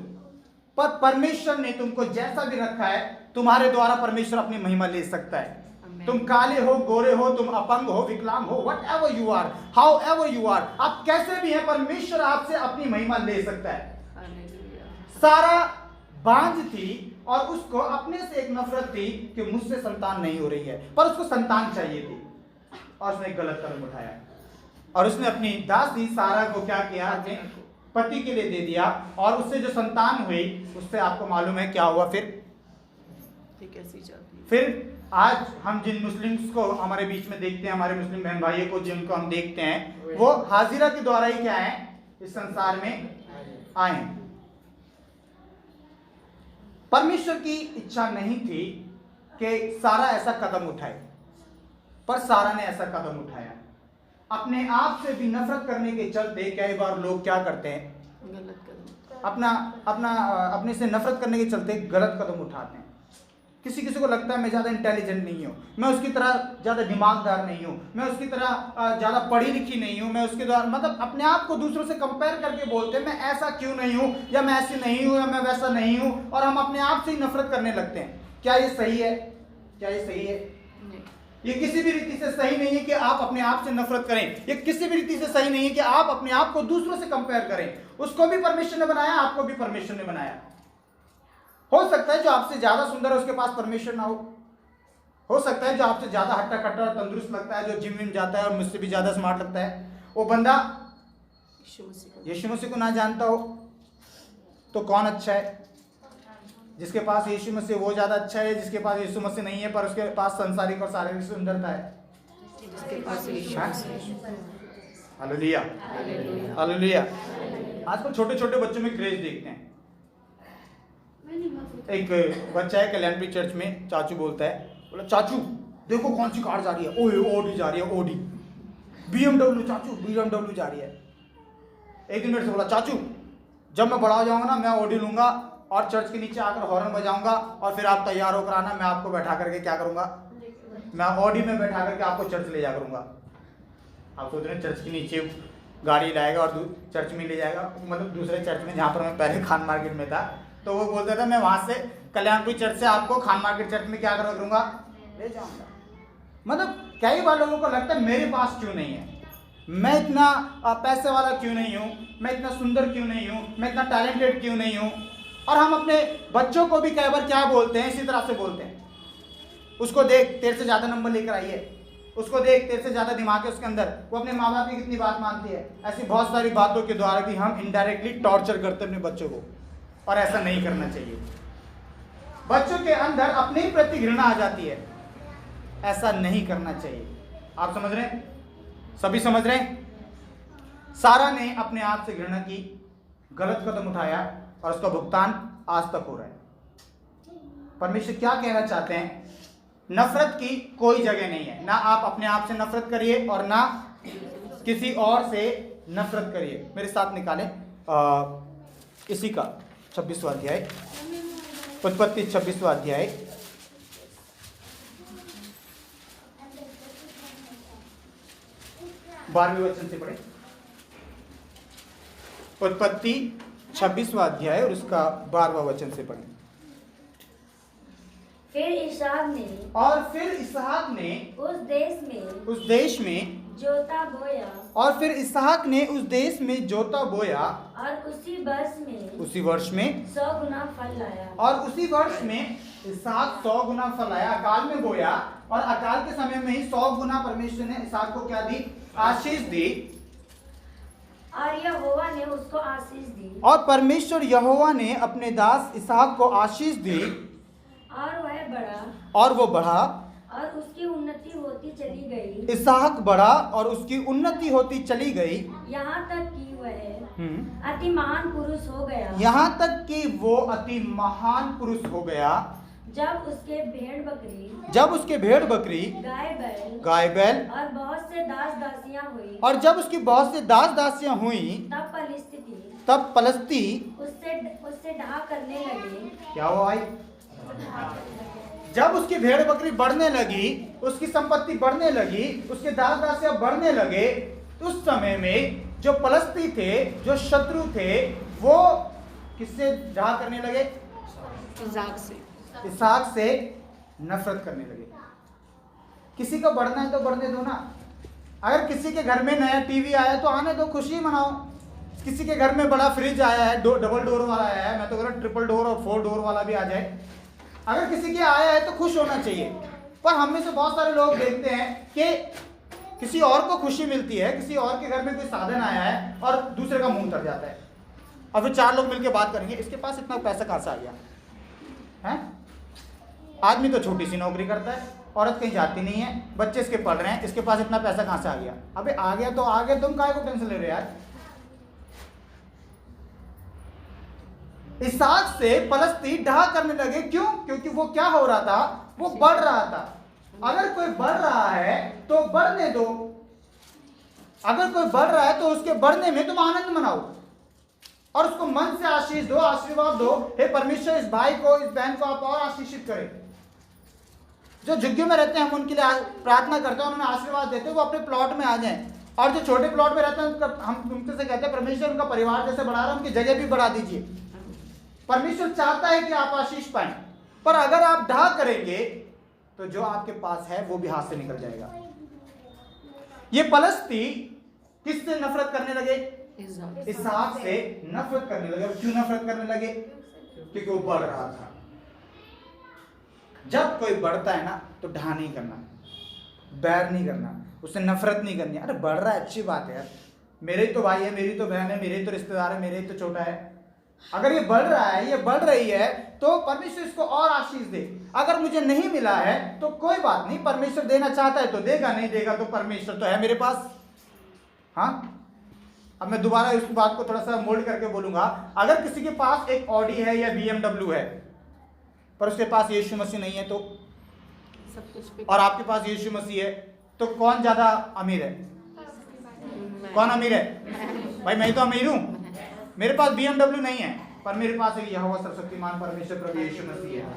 Speaker 1: पर परमेश्वर ने तुमको जैसा भी रखा है, तुम्हारे द्वारा परमेश्वर अपनी महिमा ले सकता है। तुम काले हो, गोरे हो, तुम अपंग हो, विकलांग हो, whatever you are, however you are, आप कैसे भी हैं, परमेश्वर आपसे अपनी महिमा ले सकता है। सारा बांझ थी और उसको अपने से एक नफरत थी कि मुझसे संतान नहीं हो रही है, पर उसको संतान चाहिए थी और उसने एक गलत कदम उठाया और उसने अपनी दासी सारा को क्या किया? अपने पति के लिए दे दिया और उससे जो संतान हुई उससे आपको मालूम है क्या हुआ फिर आज हम जिन मुस्लिम्स को हमारे बीच में देखते हैं, हमारे मुस्लिम बहन भाइयों को जिनको हम देखते हैं, वो हाजिरा के द्वारा ही क्या है? इस संसार में आए। परमेश्वर की इच्छा नहीं थी कि सारा ऐसा कदम उठाए, पर सारा ने ऐसा कदम उठाया। अपने आप से भी नफरत करने के चलते कई बार लोग क्या करते हैं? अपना अपना अपने से नफरत करने के चलते गलत कदम उठाते हैं। किसी किसी को लगता है मैं ज़्यादा इंटेलिजेंट नहीं हूँ, मैं उसकी तरह ज़्यादा दिमागदार नहीं हूँ, मैं उसकी तरह ज़्यादा पढ़ी लिखी नहीं हूँ, मैं उसके द्वारा मतलब अपने आप को दूसरों से कंपेयर करके बोलते हैं मैं ऐसा क्यों नहीं हूँ, या मैं ऐसी नहीं हूँ, या मैं वैसा नहीं हूँ, और हम अपने आप से ही नफरत करने लगते हैं। क्या ये सही है? क्या ये सही है? ये किसी भी रीति से सही नहीं है कि आप अपने आप से नफरत करें। ये किसी भी रीति से सही नहीं है कि आप अपने आप को दूसरों से कंपेयर करें। उसको भी परमेश्वर ने बनाया, आपको भी परमेश्वर ने बनाया। हो सकता है जो आपसे ज्यादा सुंदर है उसके पास परमेश्वर ना हो सकता है जो आपसे ज्यादा हट्टा कट्टा और तंदुरुस्त लगता है, जो जिम विम जाता है और मुझसे भी ज्यादा स्मार्ट लगता है, वो बंदा यीशु मसीह को ना जानता हो। तो कौन अच्छा है? जिसके पास यीशु मसीह वो ज्यादा अच्छा है, जिसके पास यीशु मसीह नहीं है पर उसके पास सांसारिक और शारीरिक सुंदरता है।
Speaker 3: जिसके पास यीशु मसीह।
Speaker 1: Hallelujah, hallelujah. आजकल छोटे छोटे बच्चों में क्रेज देखते हैं। एक बच्चा है कल्याणपुर चर्च में, चाचू बोलता है, बोला चाचू देखो कौन सी कार जा रही है, ओए ओडी जा रही है, ओडी। BMW चाचू, BMW जा रही है। एक दिन मेरे से बोला चाचू जब मैं बड़ा हो जाऊंगा ना मैं ओडी लूंगा और चर्च के नीचे आकर हॉर्न बजाऊंगा और फिर आप तैयार होकर आना, मैं आपको बैठा करके क्या करूंगा, मैं ऑडी में बैठा करके आपको चर्च ले जा करूंगा। आप सोच रहे हैं चर्च के नीचे गाड़ी लाएगा और चर्च में ले जाएगा, मतलब दूसरे चर्च में जहाँ पर मैं पहले खान मार्केट में था, तो वो बोलता था मैं वहाँ से कल्याणपुर चर्च से आपको खान मार्केट चर्च में क्या करूँगा, ले जाऊँगा। मतलब कई बार लोगों को लगता है मेरे पास क्यों नहीं है, मैं इतना पैसे वाला क्यों नहीं हूँ, मैं इतना सुंदर क्यों नहीं हूँ, मैं इतना टैलेंटेड क्यों नहीं हूँ। और हम अपने बच्चों को भी कई बार क्या बोलते हैं, इसी तरह से बोलते हैं, उसको देख तेरे से ज़्यादा नंबर लेकर आई है, उसको देख तेरे से ज़्यादा दिमाग है उसके अंदर, वो अपने माँ बाप की कितनी बात मानती है। ऐसी बहुत सारी बातों के द्वारा भी हम इनडायरेक्टली टॉर्चर करते हैं अपने बच्चों को, और ऐसा नहीं करना चाहिए। बच्चों के अंदर अपने ही प्रति घृणा आ जाती है, ऐसा नहीं करना चाहिए। आप समझ रहे हैं? सभी समझ रहे हैं? सारा ने अपने आप से घृणा की, गलत कदम उठाया और उसका भुगतान आज तक हो रहा है। परमेश्वर क्या कहना चाहते हैं? नफरत की कोई जगह नहीं है। ना आप अपने आप से नफरत करिए और ना किसी और से नफरत करिए। मेरे साथ निकालें इसी का 26वां अध्याय, उत्पत्ति 26वां अध्याय, बारहवीं वचन से पढ़े। उत्पत्ति 26वां अध्याय और उसका 12वां वचन से पढ़े।
Speaker 2: फिर इसहाक ने उस देश में जोता बोया,
Speaker 1: और फिर इसहाक ने उस देश में जोता बोया,
Speaker 2: और उसी वर्ष में
Speaker 1: 100
Speaker 2: गुना फल लाया।
Speaker 1: और उसी वर्ष में इसहाक 100 गुना फल लाया। अकाल में बोया और अकाल के समय में ही 100 गुना परमेश्वर ने इसहाक को क्या दी? आशीष दी।
Speaker 2: और यहोवा ने उसको आशीष दी,
Speaker 1: और परमेश्वर यहोवा ने अपने दास इसहाक को आशीष दी,
Speaker 2: और वह बढ़ा,
Speaker 1: और वो बढ़ा,
Speaker 2: और उसकी उन्नति होती चली गई।
Speaker 1: इसहाक बढ़ा और उसकी उन्नति होती चली गई,
Speaker 2: यहाँ तक कि वह अति महान पुरुष हो गया।
Speaker 1: यहाँ तक कि वो अति महान पुरुष हो गया,
Speaker 2: जब उसके भेड़ बकरी,
Speaker 1: गाय बैल
Speaker 2: और बहुत से दास दासियां हुई,
Speaker 1: और जब उसकी बहुत से दास दासियां हुई, तब पलस्ती
Speaker 2: उससे ढहा करने लगे।
Speaker 1: क्या हुआ भाई? जब उसकी भेड़ बकरी बढ़ने लगी, उसकी संपत्ति बढ़ने लगी, उसके दास दासियां बढ़ने लगे, उस समय में जो पलस्ती थे, जो शत्रु थे, वो किससे ढहा करने लगे? इसहाक से नफरत करने लगे। किसी को बढ़ना है तो बढ़ने दो ना। अगर किसी के घर में नया टीवी आया तो आने दो, खुशी मनाओ। किसी के घर में बड़ा फ्रिज आया है, डबल डोर वाला आया है, मैं तो कह रहा हूं ट्रिपल डोर और 4 डोर वाला भी आ जाए। अगर किसी के आया है तो खुश होना चाहिए। पर हम में से बहुत सारे लोग देखते हैं कि किसी और को खुशी मिलती है, किसी और के घर में कोई साधन आया है और दूसरे का मुंह उतर जाता है, और फिर 4 लोग मिलकर बात करेंगे इसके पास इतना पैसा कहाँ से आ गया है? आदमी तो छोटी सी नौकरी करता है, औरत कहीं जाती नहीं है, बच्चे इसके पढ़ रहे हैं, इसके पास इतना पैसा कहाँ से आ गया? अबे आ गया तो आ गया, तुम काहे को टेंशन ले रहे हो यार? इसहाक से पलस्ती ढहा करने लगे। क्यों? क्योंकि वो क्या हो रहा था? वो बढ़ रहा था। अगर कोई बढ़ रहा है तो बढ़ने दो। अगर कोई बढ़ रहा है तो उसके बढ़ने में तुम आनंद मनाओ। और उसको मन से आशीष दो, आशीर्वाद दो। हे परमेश्वर, इस भाई को, इस बहन को आप और आशीषित करें। जो झुग्गियों में रहते हैं हम उनके लिए प्रार्थना करते हैं, उन्हें आशीर्वाद देते हैं, वो अपने प्लॉट में आ जाएं। और जो छोटे प्लॉट में रहते हैं हम उनसे से कहते हैं परमेश्वर उनका परिवार जैसे बढ़ा रहा है, उनकी जगह भी बढ़ा दीजिए। परमेश्वर चाहता है कि आप आशीष पाएं, पर अगर आप ढा करेंगे तो जो आपके पास है वो भी हाथ से निकल जाएगा। ये पलस्ती किससे नफरत करने लगे? इसहाक से नफरत करने लगे। और क्यों नफरत करने लगे? क्योंकि वो बढ़ रहा था। जब कोई बढ़ता है ना तो ढा नहीं करना, बैर नहीं करना, उससे नफरत नहीं करनी। अरे बढ़ रहा है, अच्छी बात है यार, मेरे ही तो भाई है, मेरी तो बहन है, मेरे ही तो रिश्तेदार है, मेरे ही तो छोटा है। अगर ये बढ़ रहा है, ये बढ़ रही है, तो परमेश्वर इसको और आशीष दे। अगर मुझे नहीं मिला है तो कोई बात नहीं, परमेश्वर देना चाहता है तो देगा, नहीं देगा तो परमेश्वर तो है मेरे पास। हाँ, अब मैं दोबारा इस बात को थोड़ा सा मोल्ड करके बोलूंगा। अगर किसी के पास एक ऑडी है या BMW है, पर उसके पास यीशु मसीह नहीं है तो, और आपके पास यीशु मसीह है, तो कौन ज्यादा अमीर है? कौन अमीर है? भाई मैं तो अमीर हूं, मेरे पास BMW नहीं है, पर मेरे पास एक यहोवा सर्वशक्तिमान परमेश्वर प्रभु यीशु मसीह है।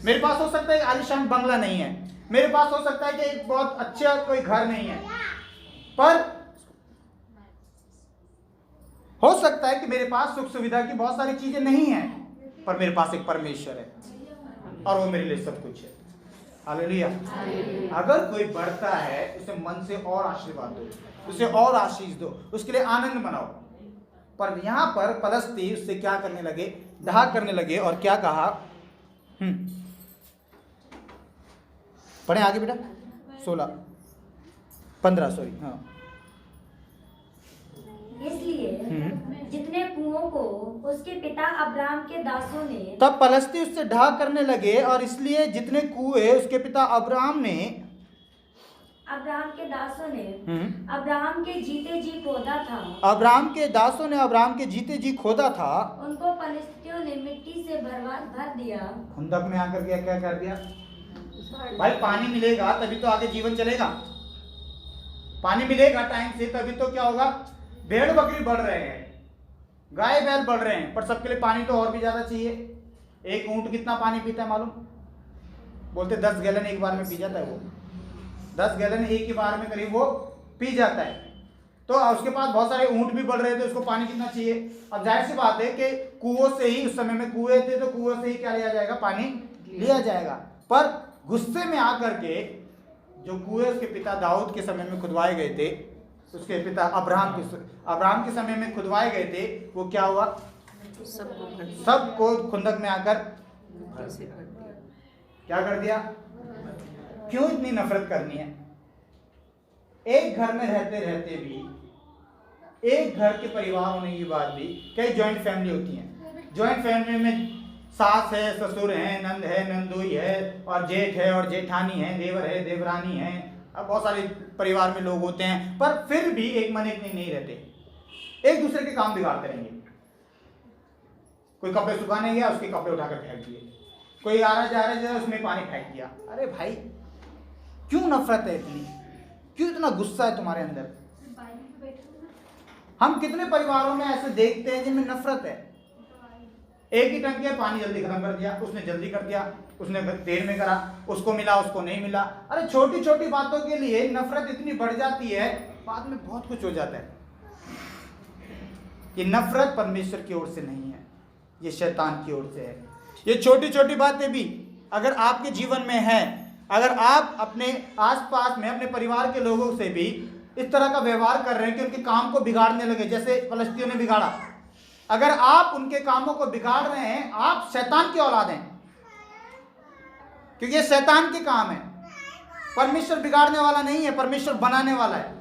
Speaker 1: मेरे पास हो सकता है आलीशान बंगला नहीं है, मेरे पास हो सकता है कि एक बहुत अच्छा कोई घर नहीं है, पर हो सकता है कि मेरे पास सुख सुविधा की बहुत सारी चीजें नहीं है, पर मेरे पास एक परमेश्वर है और वो मेरे लिए सब कुछ है। हालेलुया। अगर कोई बढ़ता है उसे मन से और आशीर्वाद दो, उसे और आशीष दो, उसके लिए आनंद मनाओ। पर यहां पर पलस्ती उससे क्या करने लगे? ढा करने लगे। और क्या कहा? पढ़े आगे बेटा, 15 सॉरी। हाँ,
Speaker 2: इसलिए जितने कुओं को उसके पिता अब्राहम के दासों ने,
Speaker 1: तब पलस्ती उससे ढा करने लगे, और इसलिए जितने कुएं उसके पिता अब्राहम के दासों ने अब्राहम के जीते जी खोदा था, अब्राहम के दासों ने अब्राहम के जीते जी खोदा था,
Speaker 2: उनको पलिश्तियों ने मिट्टी से भर दिया।
Speaker 1: खुंदक में आकर के क्या कर दिया? भाई पानी मिलेगा तभी तो आगे जीवन चलेगा, पानी मिलेगा टाइम से तभी तो क्या होगा? भेड़ बकरी बढ़ रहे हैं, गाय बैल बढ़ रहे हैं, पर सबके लिए पानी तो और भी ज्यादा चाहिए। एक ऊंट कितना पानी पीता है मालूम? बोलते 10 गैलन एक बार में पी जाता है। वो 10 गैलन एक ही बार में करीब वो पी जाता है। तो उसके पास बहुत सारे ऊंट भी बढ़ रहे थे, उसको पानी कितना चाहिए? अब जाहिर सी बात है कि कुओं से ही, उस समय में कुएं थे तो कुओं से ही क्या लिया जाएगा? पानी लिया जाएगा। पर गुस्से में आकर के जो कुएं उसके पिता दाऊद के समय में खुदवाए गए थे, उसके पिता अब्राहम के समय में खुदवाए गए थे, वो क्या हुआ? सबको खुंदक में आकर क्या कर दिया? क्यों इतनी नफरत करनी है? एक घर में रहते रहते भी, एक घर के परिवार होने की बात भी, कई जॉइंट फैमिली होती हैं। जॉइंट फैमिली में सास है, ससुर है, नंद है, नंदोई है, और जेठ है और जेठानी है, देवर है, देवरानी है। अब बहुत सारे परिवार में लोग होते हैं, पर फिर भी एक मन एक नहीं रहते, एक दूसरे के काम बिगाड़ते रहेंगे। कोई कपड़े सुखाने गया, उसके कपड़े उठाकर फेंक दिए, कोई आ रहा जा रहा उसमें पानी फेंक दिया। अरे भाई, क्यों नफरत है इतनी? क्यों इतना गुस्सा है तुम्हारे अंदर? हम कितने परिवारों में ऐसे देखते हैं जिनमें नफरत है। एक ही टंकी है, पानी जल्दी खत्म कर दिया, उसने जल्दी कर दिया, उसने देर में करा, उसको मिला, उसको नहीं मिला। अरे छोटी छोटी बातों के लिए नफरत इतनी बढ़ जाती है, बाद में बहुत कुछ हो जाता है। ये नफरत परमेश्वर की ओर से नहीं है, ये शैतान की ओर से है। ये छोटी छोटी बातें भी अगर आपके जीवन में है, अगर आप अपने आसपास में अपने परिवार के लोगों से भी इस तरह का व्यवहार कर रहे हैं कि उनके काम को बिगाड़ने लगे, जैसे फलस्तियों ने बिगाड़ा, अगर आप उनके कामों को बिगाड़ रहे हैं, आप शैतान की औलाद हैं, क्योंकि ये शैतान के काम है। परमेश्वर बिगाड़ने वाला नहीं है, परमेश्वर बनाने वाला है।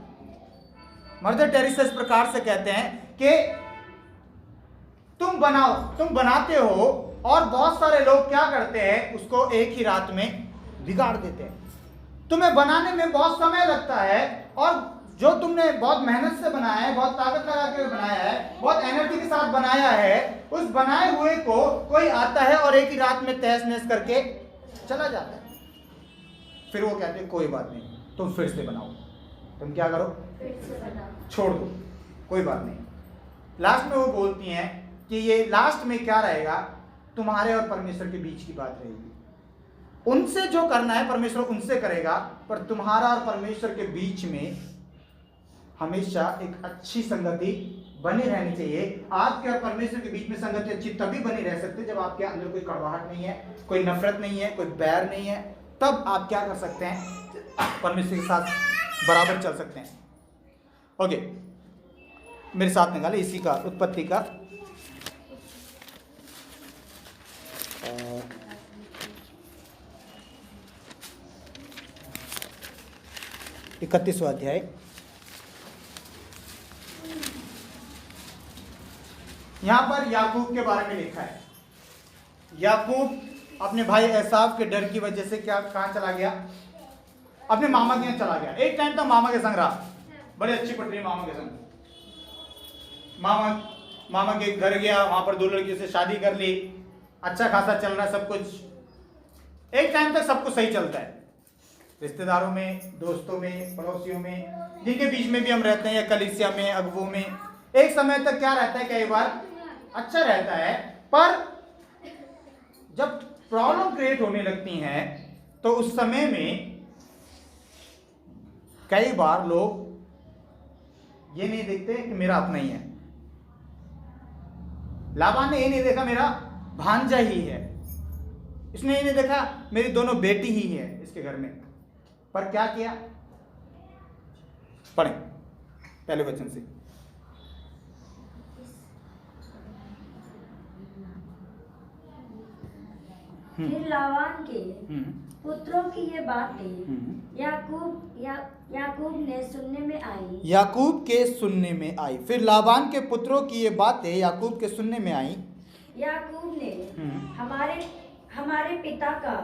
Speaker 1: मदर टेरेसा इस प्रकार से कहते हैं कि तुम बनाओ, तुम बनाते हो, और बहुत सारे लोग क्या करते हैं, उसको एक ही रात में बिगाड़ देते हैं। तुम्हें बनाने में बहुत समय लगता है, और जो तुमने बहुत मेहनत से बनाया है, बहुत ताकत लगा के बनाया है, बहुत एनर्जी के साथ बनाया है, उस बनाए हुए को कोई आता है और एक ही रात में तहस नहस करके चला जाता है। फिर वो कहते हैं कोई बात नहीं, तुम फिर से बनाओ। तुम क्या करो? छोड़ दो, कोई बात नहीं, लास्ट में वो बोलती हैं कि ये लास्ट में क्या रहेगा, तुम्हारे और परमेश्वर के बीच की बात रहेगी। उनसे जो करना है परमेश्वर उनसे करेगा, पर तुम्हारा और परमेश्वर के बीच में हमेशा एक अच्छी संगति बनी रहनी चाहिए। आपके और परमेश्वर के बीच में संगति अच्छी तभी बनी रह सकती है जब आपके अंदर कोई कड़वाहट नहीं है, कोई नफरत नहीं है, कोई बैर नहीं है। तब आप क्या कर सकते हैं, परमेश्वर के साथ बराबर चल सकते हैं। ओके, मेरे साथ निकाले इसी का उत्पत्ति का 31वां अध्याय। यहां पर याकूब के बारे में लिखा है। याकूब अपने भाई एसाव के डर की वजह से कहां चला गया, अपने मामा के यहाँ चला गया। एक टाइम तो मामा के संग रहा, बड़ी अच्छी पटरी मामा के संग। मामा के घर गया, वहां पर 2 लड़कियों से शादी कर ली, अच्छा खासा चल रहा है सब कुछ। एक टाइम तक सब कुछ सही चलता है, रिश्तेदारों में, दोस्तों में, पड़ोसियों में, जिनके बीच में भी हम रहते हैं, या कलीसिया में, अगुवों में। एक समय तक क्या रहता है, कई बार अच्छा रहता है, पर जब प्रॉब्लम क्रिएट होने लगती हैं तो उस समय में कई बार लोग ये नहीं देखते कि मेरा अपना ही है। लाबान ने ये नहीं देखा मेरा भांजा ही है, इसने ये नहीं देखा मेरी दोनों बेटी ही है इसके घर में। पर क्या किया, पढ़ें पहले वचन से।
Speaker 2: फिर लाबान के पुत्रों की ये बातें याकूब ने सुनने में आई।
Speaker 1: याकूब के सुनने में आई। फिर लाबान के पुत्रों की ये बातें याकूब के सुनने में आई।
Speaker 2: याकूब ने हमारे पिता का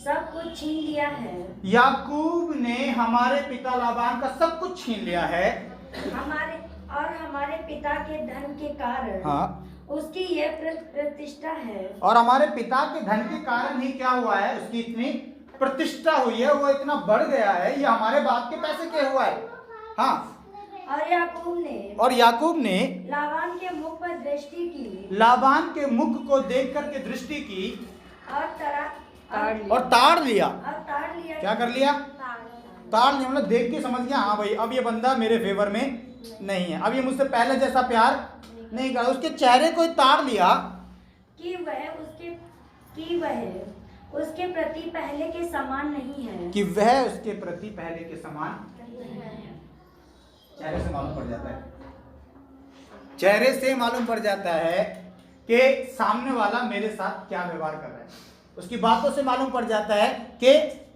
Speaker 2: सब कुछ छीन लिया है।
Speaker 1: याकूब ने हमारे पिता लाबान का सब कुछ छीन लिया है।
Speaker 2: हमारे पिता के धन के कारण
Speaker 1: हाँ,
Speaker 2: उसकी ये प्रतिष्ठा है। और
Speaker 1: हमारे पिता के धन के कारण ही क्या हुआ है, उसकी इतनी प्रतिष्ठा हुई है, वो इतना बढ़ गया है। ये हमारे बाप के पैसे क्या हुआ है। हाँ, और याकूब ने
Speaker 2: लाबान के मुख पर दृष्टि की,
Speaker 1: लाबान के मुख को देख करके दृष्टि की
Speaker 2: और
Speaker 1: ताड़ लिया। क्या कर लिया, ताड़ लिया, मतलब देख के समझ गया हाँ भाई अब ये बंदा मेरे फेवर में नहीं है, अब ये मुझसे पहले जैसा प्यार नहीं कर। उसके चेहरे को ताड़ लिया
Speaker 2: कि वह उसके प्रति पहले के समान नहीं है,
Speaker 1: कि वह उसके प्रति पहले के समान। चेहरे से मालूम पड़ जाता है, चेहरे से मालूम पड़ जाता है कि सामने वाला मेरे साथ क्या व्यवहार कर रहा है। उसकी बातों से मालूम पड़ जाता है कि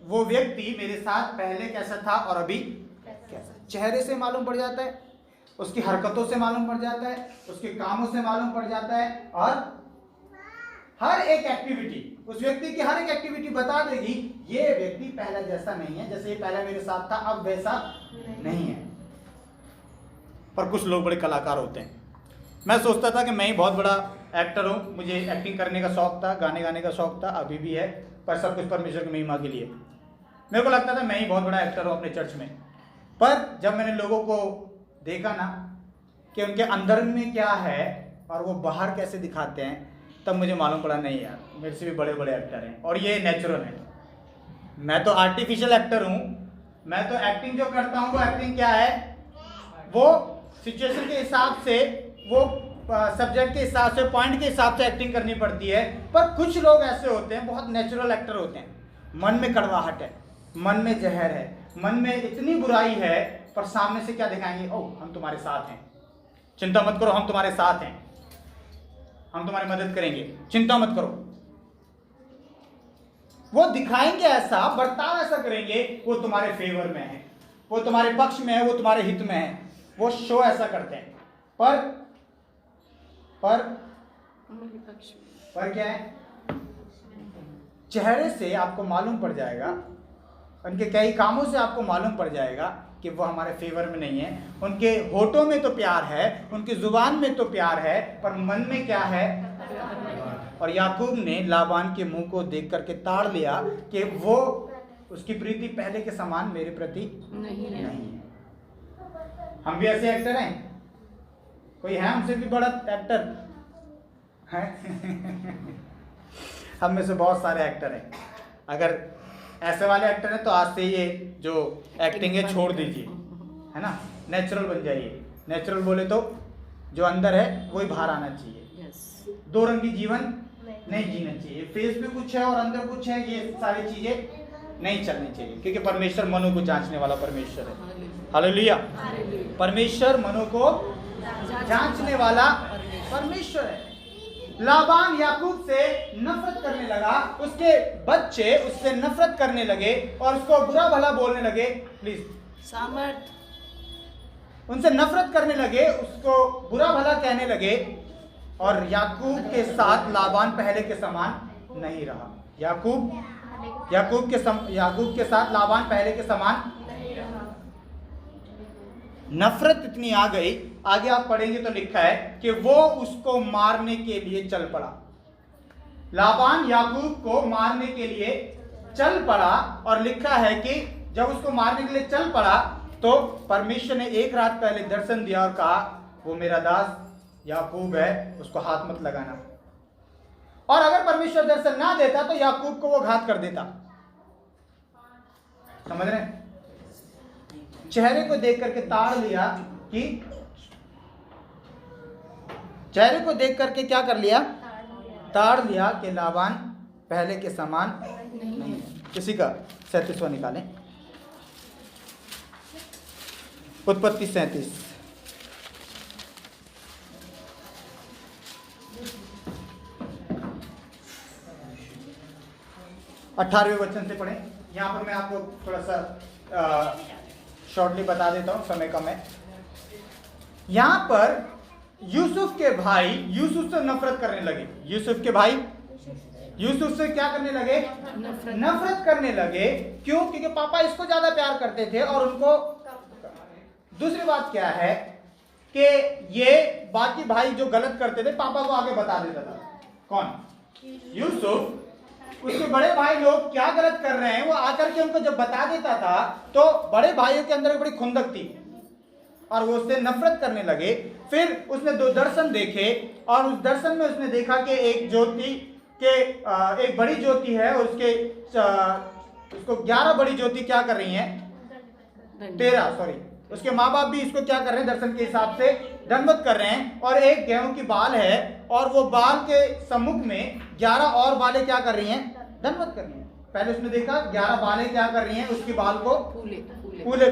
Speaker 1: वो व्यक्ति मेरे साथ पहले कैसा था और अभी कैसा। चेहरे से मालूम पड़ जाता है, उसकी हरकतों से मालूम पड़ जाता है, उसके कामों से मालूम पड़ जाता है, और हर एक एक्टिविटी, उस व्यक्ति की हर एक एक्टिविटी बता देगी ये व्यक्ति पहला जैसा नहीं है, जैसे ये पहले मेरे साथ था अब वैसा नहीं है। पर कुछ लोग बड़े कलाकार होते हैं। मैं सोचता था कि मैं ही बहुत बड़ा एक्टर हूँ, मुझे एक्टिंग करने का शौक था, गाने गाने का शौक था, अभी भी है, पर सब कुछ परमेश्वर की महिमा के लिए। मेरे को लगता था मैं ही बहुत बड़ा एक्टर हूँ अपने चर्च में। पर जब मैंने लोगों को देखा ना कि उनके अंदर में क्या है और वो बाहर कैसे दिखाते हैं, तब मुझे मालूम पड़ा नहीं यार मेरे से भी बड़े बड़े एक्टर हैं और ये नेचुरल है। मैं तो आर्टिफिशियल एक्टर हूँ। मैं तो एक्टिंग जो करता हूँ वो एक्टिंग क्या है, वो सिचुएशन के हिसाब से, वो सब्जेक्ट के हिसाब से, पॉइंट के हिसाब से एक्टिंग करनी पड़ती है। पर कुछ लोग ऐसे होते हैं, बहुत नेचुरल एक्टर होते हैं। मन में कड़वाहट है, मन में जहर है, मन में इतनी बुराई है, पर सामने से क्या दिखाएंगे, ओह हम तुम्हारे साथ हैं, चिंता मत करो, हम तुम्हारे साथ हैं, हम तुम्हारी मदद करेंगे, चिंता मत करो। वो दिखाएंगे ऐसा, बर्ताव ऐसा करेंगे, वो तुम्हारे फेवर में है, वो तुम्हारे पक्ष में है, वो तुम्हारे हित में है, वो शो ऐसा करते हैं। पर क्या है, चेहरे से आपको मालूम पड़ जाएगा, उनके कई कामों से आपको मालूम पड़ जाएगा कि वो हमारे फेवर में नहीं है। उनके होठों में तो प्यार है, उनकी जुबान में तो प्यार है, पर मन में क्या है। और याकूब ने लाबान के मुंह को देख करके ताड़ लिया कि वो उसकी प्रीति पहले के समान मेरे प्रति नहीं है। हम भी ऐसे एक्टर हैं, कोई है हमसे भी बड़ा एक्टर है? हम में से बहुत सारे एक्टर हैं। अगर ऐसे वाले एक्टर हैं तो आज से ये जो एक्टिंग है छोड़ दीजिए, है ना, नेचुरल बन जाइए। नेचुरल बोले तो जो अंदर है वही बाहर आना चाहिए। दो रंगी जीवन नहीं जीना चाहिए। फेस भी कुछ है और अंदर कुछ है, ये सारी चीजें नहीं चलनी चाहिए, क्योंकि परमेश्वर मनो को जांचने वाला परमेश्वर है। हालेलुया। परमेश्वर मनो को जांचने वाला परमेश्वर है। लाबान याकूब से नफरत करने लगा, उसके बच्चे उससे नफरत करने लगे और उसको बुरा भला बोलने लगे। प्लीज
Speaker 3: सामर्थ
Speaker 1: उनसे नफरत करने लगे, उसको बुरा भला कहने लगे, और याकूब के साथ लाबान पहले के समान नहीं रहा। याकूब के साथ लाबान पहले के समान नफरत इतनी आ गई। आगे आप पढ़ेंगे तो लिखा है कि वो उसको मारने के लिए चल पड़ा। लाबान याकूब को मारने के लिए चल पड़ा, और लिखा है कि जब उसको मारने के लिए चल पड़ा तो परमेश्वर ने एक रात पहले दर्शन दिया और कहा, वो मेरा दास याकूब है, उसको हाथ मत लगाना। और अगर परमेश्वर दर्शन ना देता तो याकूब को वो घात कर देता। समझ रहे हैं? चेहरे को देख करके ताड़ लिया कि चेहरे को देख करके क्या कर लिया? ताड़ लिया कि लाबान पहले के समान नहीं। किसी का 37वां निकालें, उत्पत्ति 37। 18वें वचन से पढ़ें। यहाँ पर मैं आपको थोड़ा सा शॉर्टली बता देता हूँ, समय कम है। यहाँ पर यूसुफ के भाई यूसुफ से नफरत करने लगे। यूसुफ के भाई यूसुफ से क्या करने लगे? नफरत करने लगे। क्यों? क्योंकि पापा इसको ज्यादा प्यार करते थे और उनको। दूसरी बात क्या है कि ये बाकी भाई जो गलत करते थे पापा को आगे बता देता था। कौन? यूसुफ। उसके बड़े भाई लोग क्या गलत कर रहे हैं वो आकर के उनको जब बता देता था तो बड़े भाइयों के अंदर एक बड़ी खुंदक थी और वो उससे नफरत करने लगे। फिर उसने 2 दर्शन देखे और उस दर्शन में उसने देखा कि एक ज्योति के एक बड़ी ज्योति है और उसको 11 बड़ी ज्योति क्या कर रही हैं? 13 सॉरी, उसके माँ बाप भी इसको क्या कर रहे हैं? दर्शन के हिसाब से दंडवत कर रहे हैं। और एक गेहूं की बाल है और वो बाल के सम्मुख में 11 और बालें क्या कर रही हैं? दंडवत कर रही हैं। पहले उसने देखा 11 बालें क्या कर रही हैं? उसकी बाल को पूले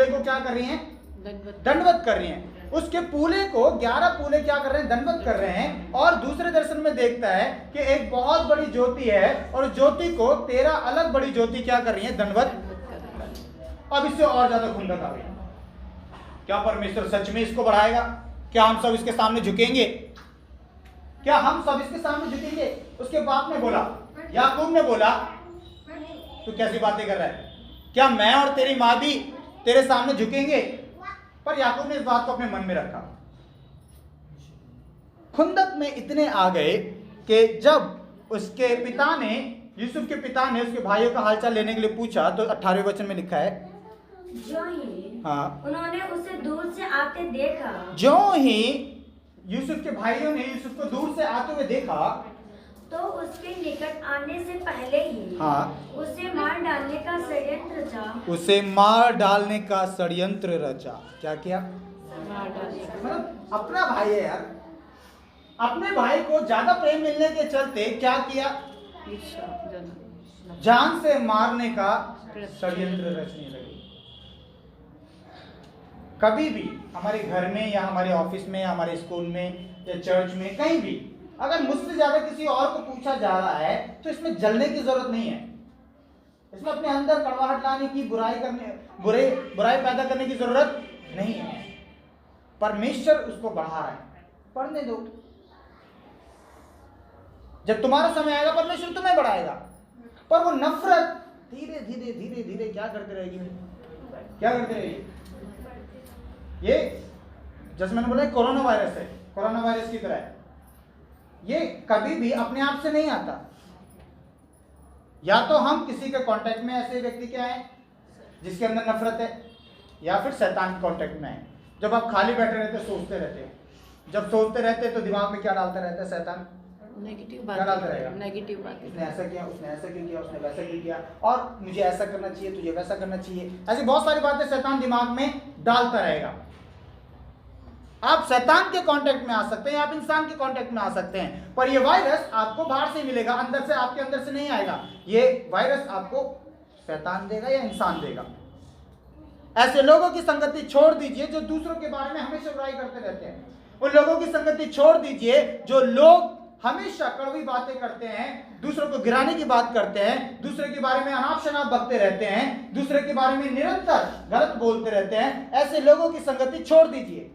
Speaker 1: को क्या कर रही हैं? दंडवत कर रही हैं। उसके पूले को 11 पूले क्या कर रहे हैं? दंडवत कर रहे हैं। और दूसरे दर्शन में देखता है कि एक बहुत बड़ी ज्योति है और ज्योति को 13 अलग बड़ी ज्योति क्या कर रही है? दंडवत। अब इससे और ज्यादा खुंदक आ गई। क्या परमेश्वर सच में इसको बढ़ाएगा? क्या हम सब इसके सामने झुकेंगे? क्या हम सब इसके सामने झुकेंगे? उसके बाप ने बोला, याकूब ने बोला, तू कैसी बातें कर रहा है? क्या मैं और तेरी माँ भी तेरे सामने झुकेंगे? पर याकूब ने इस बात को अपने मन में रखा। खुंदक में इतने आ गए कि जब उसके पिता ने, यूसुफ के पिता ने उसके भाइयों का हालचाल लेने के लिए पूछा तो 18वें वचन में लिखा है,
Speaker 2: जो ही
Speaker 1: हाँ,
Speaker 2: उन्होंने उसे दूर से आते देखा,
Speaker 1: जो ही यूसुफ के भाइयों ने यूसुफ को दूर से आते हुए देखा
Speaker 2: तो उसके निकट आने से पहले ही
Speaker 1: हाँ,
Speaker 2: उसे मार डालने का षड्यंत्र रचा।
Speaker 1: उसे मार डालने का षड्यंत्र रचा। क्या किया? मतलब अपना भाई है यार, अपने भाई को ज्यादा प्रेम मिलने के चलते क्या किया? जान से मारने का षड्यंत्र रचने लगे। कभी भी हमारे घर में या हमारे ऑफिस में या हमारे स्कूल में या चर्च में कहीं भी अगर मुझसे ज्यादा किसी और को पूछा जा रहा है तो इसमें जलने की जरूरत नहीं है। इसमें अपने अंदर कड़वाहट लाने की, बुराई पैदा करने की जरूरत नहीं है। परमेश्वर उसको बढ़ा रहा है, पढ़ने दो। जब तुम्हारा समय आएगा परमेश्वर तुम्हें बढ़ाएगा। पर वो नफरत धीरे धीरे धीरे धीरे क्या करते रहेगी? क्या करते रहेगी? ये जैसे मैंने बोला कोरोना वायरस है, कोरोना वायरस की तरह है। ये कभी भी अपने आप से नहीं आता। या तो हम किसी के कांटेक्ट में ऐसे व्यक्ति के आए जिसके अंदर नफरत है, या फिर शैतान के कांटेक्ट में आए। जब आप खाली बैठे रहते सोचते रहते हो जब सोचते रहते हैं तो दिमाग में क्या डालता रहता है शैतान?
Speaker 3: नेगेटिव
Speaker 1: क्या डालता रहेगा?
Speaker 3: बात, नेगेटिव बात।
Speaker 1: उसने ऐसा किया, उसने ऐसा क्यों किया, उसने वैसा क्यों किया, और मुझे ऐसा करना चाहिए, तुझे वैसा करना चाहिए, ऐसी बहुत सारी बातें शैतान दिमाग में डालता रहेगा। आप शैतान के कांटेक्ट में आ सकते हैं, आप इंसान के कांटेक्ट में आ सकते हैं, पर ये वायरस आपको बाहर से मिलेगा, अंदर से, आपके अंदर से नहीं आएगा। ये वायरस आपको शैतान देगा या इंसान देगा। ऐसे लोगों की संगति छोड़ दीजिए जो दूसरों के बारे में हमेशा बुराई करते रहते हैं। उन लोगों की संगति छोड़ दीजिए जो लोग हमेशा कड़वी बातें करते हैं, दूसरों को गिराने की बात करते हैं, दूसरे के बारे में अनाप शनाप बकते रहते हैं, दूसरे के बारे में निरंतर गलत बोलते रहते हैं। ऐसे लोगों की संगति छोड़ दीजिए,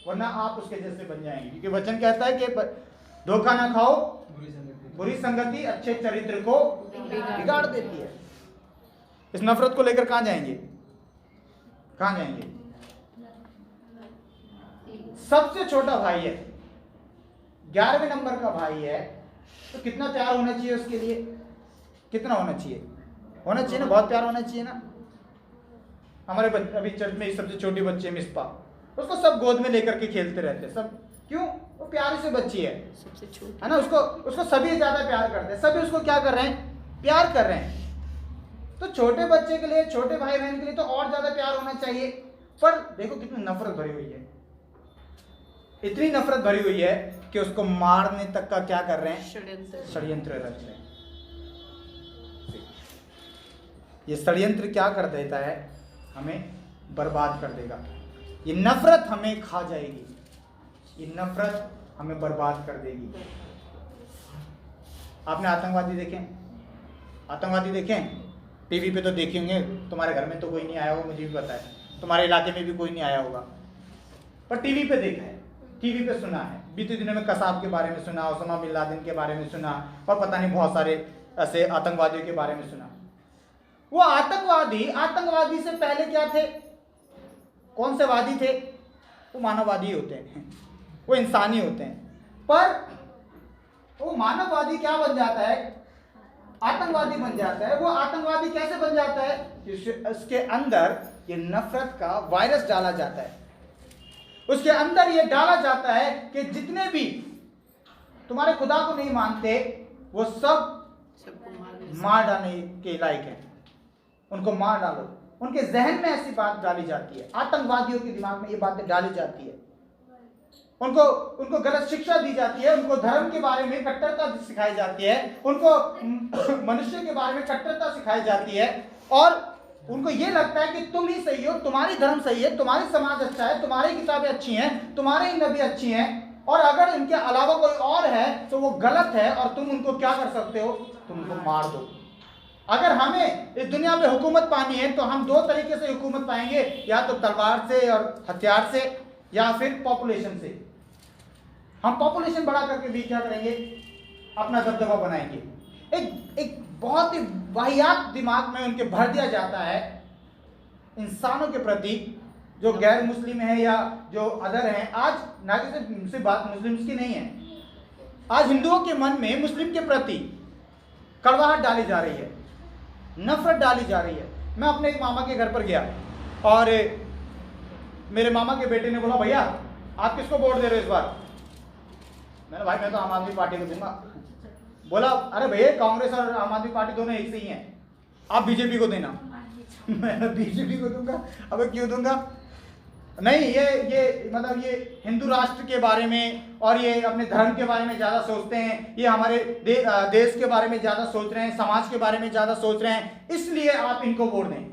Speaker 1: वरना आप उसके जैसे बन जाएंगे। क्योंकि वचन कहता है कि धोखा ना खाओ, बुरी संगति अच्छे चरित्र को बिगाड़ देती है। इस नफरत को लेकर कहां जाएंगे? कहां जाएंगे? सबसे छोटा भाई है, 11वें नंबर का भाई है, तो कितना प्यार होना चाहिए उसके लिए? कितना होना चाहिए? होना चाहिए ना, बहुत प्यार होना चाहिए ना। हमारे अभी चर्च में सबसे छोटी बच्ची है मिस्पा, उसको सब गोद में लेकर के खेलते रहते हैं सब। क्यों? वो प्यारी से बच्ची है,
Speaker 3: सबसे छोटी
Speaker 1: है ना। उसको सभी ज्यादा प्यार करते हैं, सभी उसको क्या कर रहे हैं? प्यार कर रहे हैं। तो छोटे बच्चे के लिए, छोटे भाई बहन के लिए तो और ज्यादा प्यार होना चाहिए। पर देखो कितनी नफरत भरी हुई है, इतनी नफरत भरी हुई है कि उसको मारने तक का क्या कर रहे हैं? षड्यंत्र रच रहे हैं। ये षड्यंत्र क्या कर देता है? हमें बर्बाद कर देगा। ये नफरत हमें खा जाएगी, ये नफरत हमें बर्बाद कर देगी। आपने आतंकवादी देखे? आतंकवादी देखें? टीवी पे तो देखे होंगे, तुम्हारे घर में तो कोई नहीं आया होगा, मुझे भी पता है, तुम्हारे इलाके में भी कोई नहीं आया होगा, पर टीवी पे देखा है, टीवी पे सुना है। बीते दिनों में कसाब के बारे में सुना, ओसामा बिन लादेन के बारे में सुना, और पता नहीं बहुत सारे ऐसे आतंकवादियों के बारे में सुना। वो आतंकवादी से पहले क्या थे? कौन से वादी थे? वो मानववादी होते हैं, वो इंसानी होते हैं। पर वो मानववादी क्या बन जाता है? आतंकवादी बन जाता है। वो आतंकवादी कैसे बन जाता है? उसके अंदर ये नफरत का वायरस डाला जाता है, उसके अंदर ये डाला जाता है कि जितने भी तुम्हारे खुदा को नहीं मानते वो सब मार डालने के लायक है, उनको मार डालो। उनके जहन में ऐसी बात डाली जाती है, आतंकवादियों के दिमाग में ये बातें डाली जाती है, उनको गलत शिक्षा दी जाती है, उनको धर्म के बारे में कट्टरता सिखाई जाती है, उनको मनुष्य के बारे में कट्टरता सिखाई जाती है, और उनको ये लगता है कि तुम ही सही हो, तुम्हारी धर्म सही है, तुम्हारी समाज अच्छा है, तुम्हारी किताबें अच्छी हैं, तुम्हारे ही नबी अच्छी हैं, और अगर इनके अलावा कोई और है तो वो गलत है, और तुम उनको क्या कर सकते हो? तुम उनको मार दो। अगर हमें इस दुनिया में हुकूमत पानी है तो हम दो तरीके से हुकूमत पाएंगे, या तो तलवार से और हथियार से, या फिर पॉपुलेशन से। हम पॉपुलेशन बढ़ा करके भी क्या करेंगे? अपना दबदबा बनाएंगे। एक बहुत ही वाहियात दिमाग में उनके भर दिया जाता है इंसानों के प्रति, जो गैर मुस्लिम है या जो अदर हैं। आज ना सिर्फ बात मुस्लिम्स की नहीं है, आज हिंदुओं के मन में मुस्लिम के प्रति कड़वाहट डाली जा रही है, नफरत डाली जा रही है। मैं अपने एक मामा के घर पर गया और मेरे मामा के बेटे ने बोला, भैया आप किसको वोट दे रहे हो इस बार? मैंने, भाई मैं तो आम आदमी पार्टी को दूंगा। बोला, अरे भैया कांग्रेस और आम आदमी पार्टी दोनों एक से ही हैं, आप बीजेपी को देना। मैंने बीजेपी को दूंगा? अबे क्यों दूंगा? नहीं, ये मतलब ये हिंदू राष्ट्र के बारे में और ये अपने धर्म के बारे में ज़्यादा सोचते हैं, ये हमारे देश के बारे में ज़्यादा सोच रहे हैं, समाज के बारे में ज़्यादा सोच रहे हैं, इसलिए आप इनको वोट दें।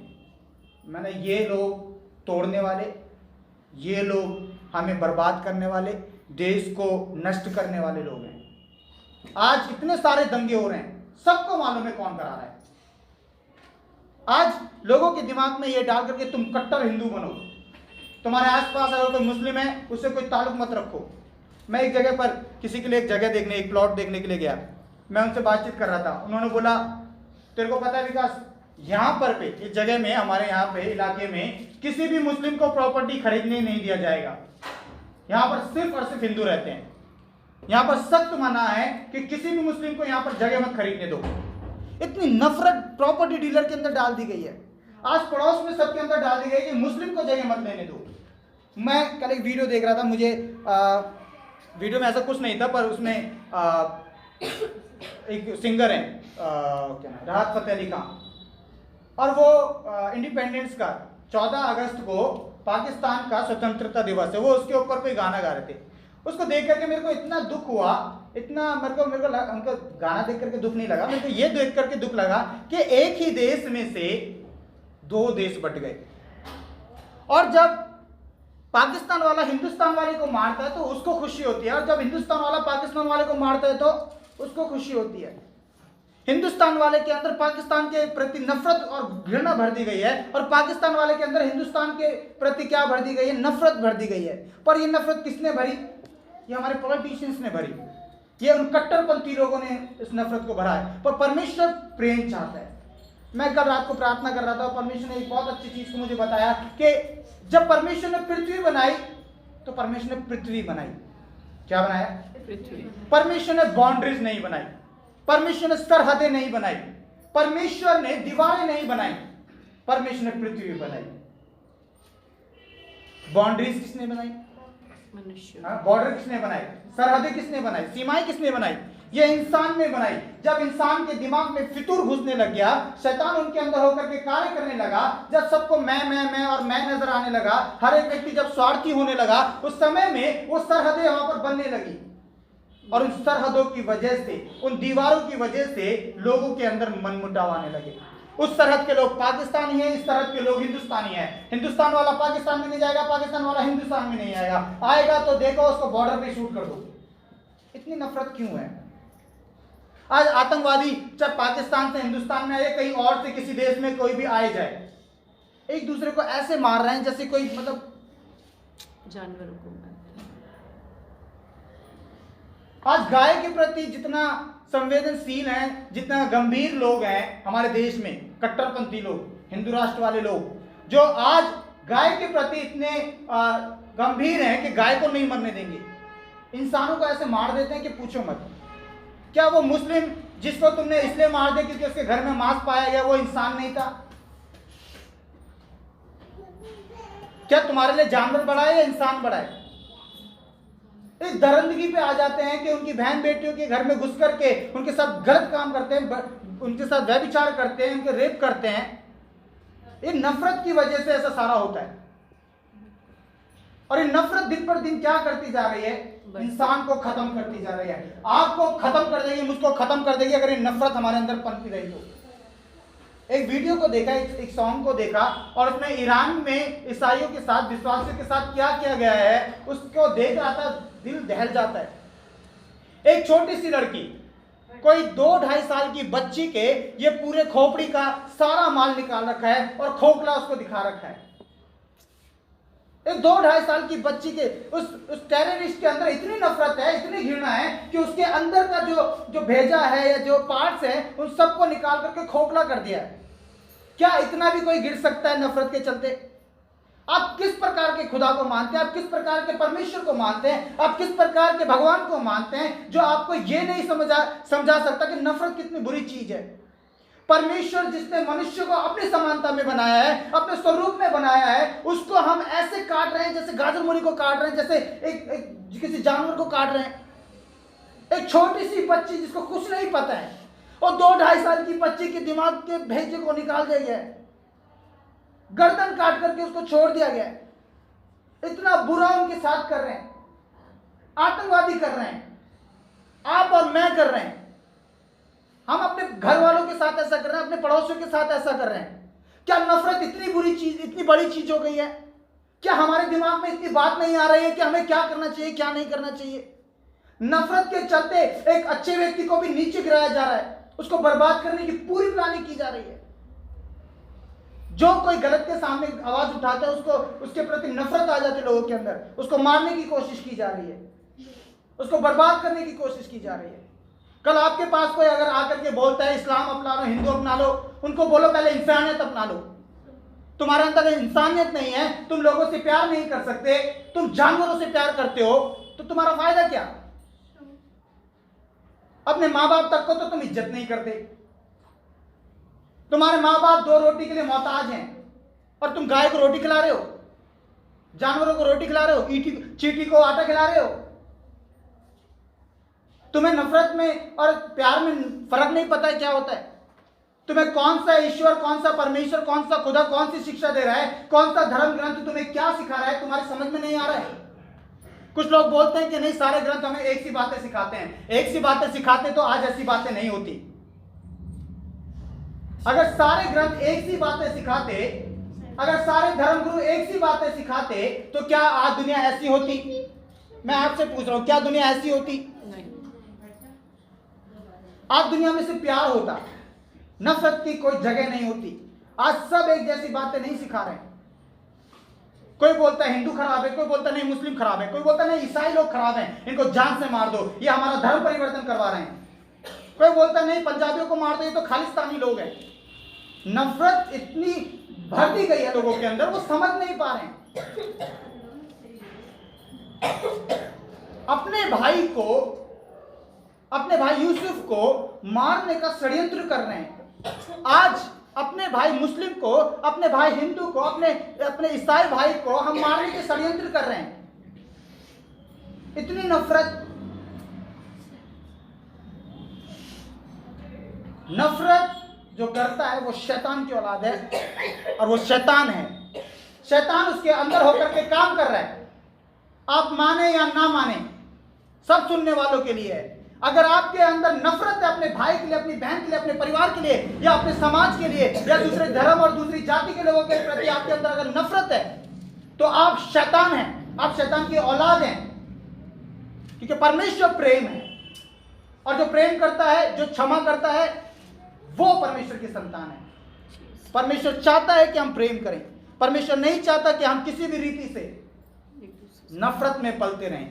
Speaker 1: मैंने, ये लोग तोड़ने वाले, ये लोग हमें बर्बाद करने वाले, देश को नष्ट करने वाले लोग हैं। आज इतने सारे दंगे हो रहे हैं, सबको मालूम है कौन करा रहा है। आज लोगों के दिमाग में ये डाल करके तुम कट्टर हिंदू बनो, तुम्हारे आसपास अगर कोई मुस्लिम है उससे कोई ताल्लुक मत रखो। मैं एक जगह पर किसी के लिए एक जगह देखने, एक प्लॉट देखने के लिए गया, मैं उनसे बातचीत कर रहा था। उन्होंने बोला, तेरे को पता है विकास, यहाँ पर पे इस जगह में, हमारे यहाँ पे इलाके में किसी भी मुस्लिम को प्रॉपर्टी खरीदने नहीं दिया जाएगा, यहाँ पर सिर्फ और सिर्फ हिंदू रहते हैं, यहाँ पर सख्त मना है कि किसी भी मुस्लिम को यहाँ पर जगह मत खरीदने दो। इतनी नफरत प्रॉपर्टी डीलर के अंदर डाल दी गई है, आज पड़ोस में सबके अंदर डाल दी गई कि मुस्लिम को जगह मत लेने दो। मैं कल एक वीडियो देख रहा था, मुझे वीडियो में ऐसा कुछ नहीं था, पर उसमें एक सिंगर है, क्या नाम, राहत फतेह अली खान, और वो इंडिपेंडेंस का 14 अगस्त को पाकिस्तान का स्वतंत्रता दिवस है, वो उसके ऊपर कोई गाना गा रहे थे। उसको देख करके मेरे को इतना दुख हुआ, इतना मेरे को उनका गाना देख करके दुख नहीं लगा, मेरे को ये देख करके दुख लगा कि एक ही देश में से 2 देश बट गए। और जब पाकिस्तान वाला हिंदुस्तान वाले को मारता है तो उसको खुशी होती है, और जब हिंदुस्तान वाला पाकिस्तान वाले को मारता है तो उसको खुशी होती है। हिंदुस्तान वाले के अंदर पाकिस्तान के प्रति नफरत और घृणा भर दी गई है, और पाकिस्तान वाले के अंदर हिंदुस्तान के प्रति क्या भर दी गई है? नफरत भर दी गई है। पर ये नफरत किसने भरी? ये हमारे पॉलिटिशियंस ने भरी, ये उन कट्टरपंथी लोगों ने इस नफरत को भरा है। पर परमेश्वर प्रेम चाहता है। मैं कल रात को प्रार्थना कर रहा था, परमेश्वर ने एक बहुत अच्छी चीज को मुझे बताया कि जब परमेश्वर ने पृथ्वी बनाई तो परमेश्वर ने पृथ्वी बनाई। क्या बनाया?
Speaker 3: पृथ्वी।
Speaker 1: परमेश्वर ने बाउंड्रीज नहीं बनाई, परमेश्वर ने सरहदें नहीं बनाई, परमेश्वर ने दीवारें नहीं बनाई, परमेश्वर ने पृथ्वी बनाई। बाउंड्रीज किसने बनाई?
Speaker 3: मनुष्य।
Speaker 1: बॉर्डर किसने बनाई? सरहदें किसने बनाई? सीमाएं किसने बनाई? ये इंसान ने बनाई। जब इंसान के दिमाग में फितूर घुसने लग गया, शैतान उनके अंदर होकर के कार्य करने लगा, जब सबको मैं और मैं नजर आने लगा, हर एक व्यक्ति जब स्वार्थी होने लगा, उस समय में वो सरहदें वहां पर बनने लगी, और उन सरहदों की वजह से, उन दीवारों की वजह से लोगों के अंदर मनमुटाव आने लगे। उस सरहद के लोग पाकिस्तानी हैं, इस सरहद के लोग हिंदुस्तानी हैं। हिंदुस्तान वाला पाकिस्तान में नहीं जाएगा, पाकिस्तान वाला हिंदुस्तान में नहीं आएगा, आएगा तो देखो उसको बॉर्डर पे शूट कर दो। इतनी नफरत क्यों है? आज आतंकवादी चाहे पाकिस्तान से हिंदुस्तान में आए, कहीं और से किसी देश में कोई भी आए जाए, एक दूसरे को ऐसे मार रहे हैं जैसे कोई मतलब
Speaker 3: जानवरों को मारते हैं।
Speaker 1: आज गाय के प्रति जितना संवेदनशील हैं, जितना गंभीर लोग हैं हमारे देश में, कट्टरपंथी लोग, हिंदू राष्ट्र वाले लोग, जो आज गाय के प्रति इतने गंभीर हैं कि गाय को नहीं मरने देंगे, इंसानों को ऐसे मार देते हैं कि पूछो मत। क्या वो मुस्लिम जिसको तुमने इसलिए मार दिया क्योंकि उसके घर में मांस पाया गया, वो इंसान नहीं था? क्या तुम्हारे लिए जानवर बड़ा है या इंसान बड़ा है? इस दरिंदगी पे आ जाते हैं कि उनकी बहन बेटियों के घर में घुस करके उनके साथ गलत काम करते हैं, उनके साथ व्यभिचार करते हैं, उनके रेप करते हैं। ये नफरत की वजह से ऐसा सारा होता है। और ये नफरत दिन पर दिन क्या करती जा रही है? इंसान को खत्म करती जा रही है। आपको खत्म कर देगी, मुझको खत्म कर देगी अगर ये नफरत हमारे अंदर पनपी रही तो। एक वीडियो को देखा, एक सॉन्ग को देखा, और उसमें ईरान में ईसाइयों के साथ, विश्वासियों के साथ क्या किया गया है उसको देख रहा था, दिल दहल जाता है। एक छोटी सी लड़की, कोई 2-2.5 साल की बच्ची के ये पूरे खोपड़ी का सारा माल निकाल रखा है और खोखला उसको दिखा रखा है। एक 2-2.5 साल की बच्ची के उस टेररिस्ट के अंदर इतनी नफरत है, इतनी घृणा है कि उसके अंदर का जो भेजा है या जो पार्ट्स है उन सबको निकाल करके खोखला कर दिया है। क्या इतना भी कोई गिर सकता है नफरत के चलते? आप किस प्रकार के खुदा को मानते हैं? आप किस प्रकार के परमेश्वर को मानते हैं? आप किस प्रकार के भगवान को मानते हैं जो आपको ये नहीं समझा सकता कि नफरत कितनी बुरी चीज है? परमेश्वर जिसने मनुष्य को अपनी समानता में बनाया है, अपने स्वरूप में बनाया है, उसको हम ऐसे काट रहे हैं जैसे गाजर मूली को काट रहे हैं, जैसे एक किसी जानवर को काट रहे हैं। एक छोटी सी बच्ची जिसको कुछ नहीं पता है, और 2-2.5 साल की बच्ची के दिमाग के भेजे को निकाल दिया गया है, गर्दन काट करके उसको छोड़ दिया गया है। इतना बुरा उनके साथ कर रहे हैं, आतंकवादी कर रहे हैं, आप और मैं कर रहे हैं। हम अपने घर वालों के साथ ऐसा कर रहे हैं, अपने पड़ोसियों के साथ ऐसा कर रहे हैं। क्या नफरत इतनी बुरी चीज, इतनी बड़ी चीज हो गई है? क्या हमारे दिमाग में इतनी बात नहीं आ रही है कि हमें क्या करना चाहिए, क्या नहीं करना चाहिए? नफरत के चलते एक अच्छे व्यक्ति को भी नीचे गिराया जा रहा है, उसको बर्बाद करने की पूरी प्लानिंग की जा रही है। जो कोई गलत के सामने आवाज उठाता है उसको, उसके प्रति नफरत आ जाती है लोगों के अंदर, उसको मारने की कोशिश की जा रही है, उसको बर्बाद करने की कोशिश की जा रही है। कल आपके पास कोई अगर आकर के बोलता है इस्लाम अपना लो, हिंदू अपना लो, उनको बोलो पहले इंसानियत अपना लो। तुम्हारे अंदर इंसानियत नहीं है, तुम लोगों से प्यार नहीं कर सकते, तुम जानवरों से प्यार करते हो, तो तुम्हारा फायदा क्या? अपने माँ बाप तक को तो तुम इज्जत नहीं करते। तुम्हारे माँ बाप 2 रोटी के लिए मोहताज हैं और तुम गाय को रोटी खिला रहे हो, जानवरों को रोटी खिला रहे हो, चींटी को आटा खिला रहे हो। तुम्हें नफरत में और प्यार में फर्क नहीं पता है क्या होता है? तुम्हें कौन सा ईश्वर, कौन सा परमेश्वर, कौन सा खुदा कौन सी शिक्षा दे रहा है, कौन सा धर्म ग्रंथ तुम्हें क्या सिखा रहा है, तुम्हारे समझ में नहीं आ रहा है। कुछ लोग बोलते हैं कि नहीं, सारे ग्रंथ हमें एक सी बातें सिखाते हैं। एक सी बातें सिखाते तो आज ऐसी बातें नहीं होती। अगर सारे ग्रंथ एक सी बातें सिखाते, अगर सारे धर्मगुरु एक सी बातें सिखाते, तो क्या आज दुनिया ऐसी होती? मैं आपसे पूछ रहा हूं, क्या दुनिया ऐसी होती? आज दुनिया में सिर्फ प्यार होता, नफरत की कोई जगह नहीं होती। आज सब एक जैसी बातें नहीं सिखा रहे हैं। कोई बोलता है हिंदू खराब है, कोई बोलता नहीं मुस्लिम खराब है, कोई बोलता नहीं ईसाई लोग खराब हैं, इनको जान से मार दो, ये हमारा धर्म परिवर्तन करवा रहे हैं। कोई बोलता नहीं पंजाबियों को मार दो, ये तो खालिस्तानी लोग हैं। नफरत इतनी भर दी गई है लोगों के अंदर, वो समझ नहीं पा रहे हैं। अपने भाई को, अपने भाई यूसुफ को मारने का षड्यंत्र कर रहे हैं। आज अपने भाई मुस्लिम को, अपने भाई हिंदू को, अपने ईसाई भाई को हम मारने के षड्यंत्र कर रहे हैं। इतनी नफरत, नफरत जो करता है वो शैतान की औलाद है, और वो शैतान है। शैतान उसके अंदर होकर के काम कर रहा है। आप माने या ना माने, सब सुनने वालों के लिए है। अगर आपके अंदर नफरत है अपने भाई के लिए, अपनी बहन के लिए, अपने परिवार के लिए, या अपने समाज के लिए, या दूसरे धर्म और दूसरी जाति के लोगों के प्रति आपके अंदर अगर नफरत है, तो आप शैतान हैं, आप शैतान की औलाद हैं। क्योंकि परमेश्वर प्रेम है, और जो प्रेम करता है, जो क्षमा करता है, वो परमेश्वर की संतान है। परमेश्वर चाहता है कि हम प्रेम करें। परमेश्वर नहीं चाहता कि हम किसी भी रीति से नफरत में पलते रहें।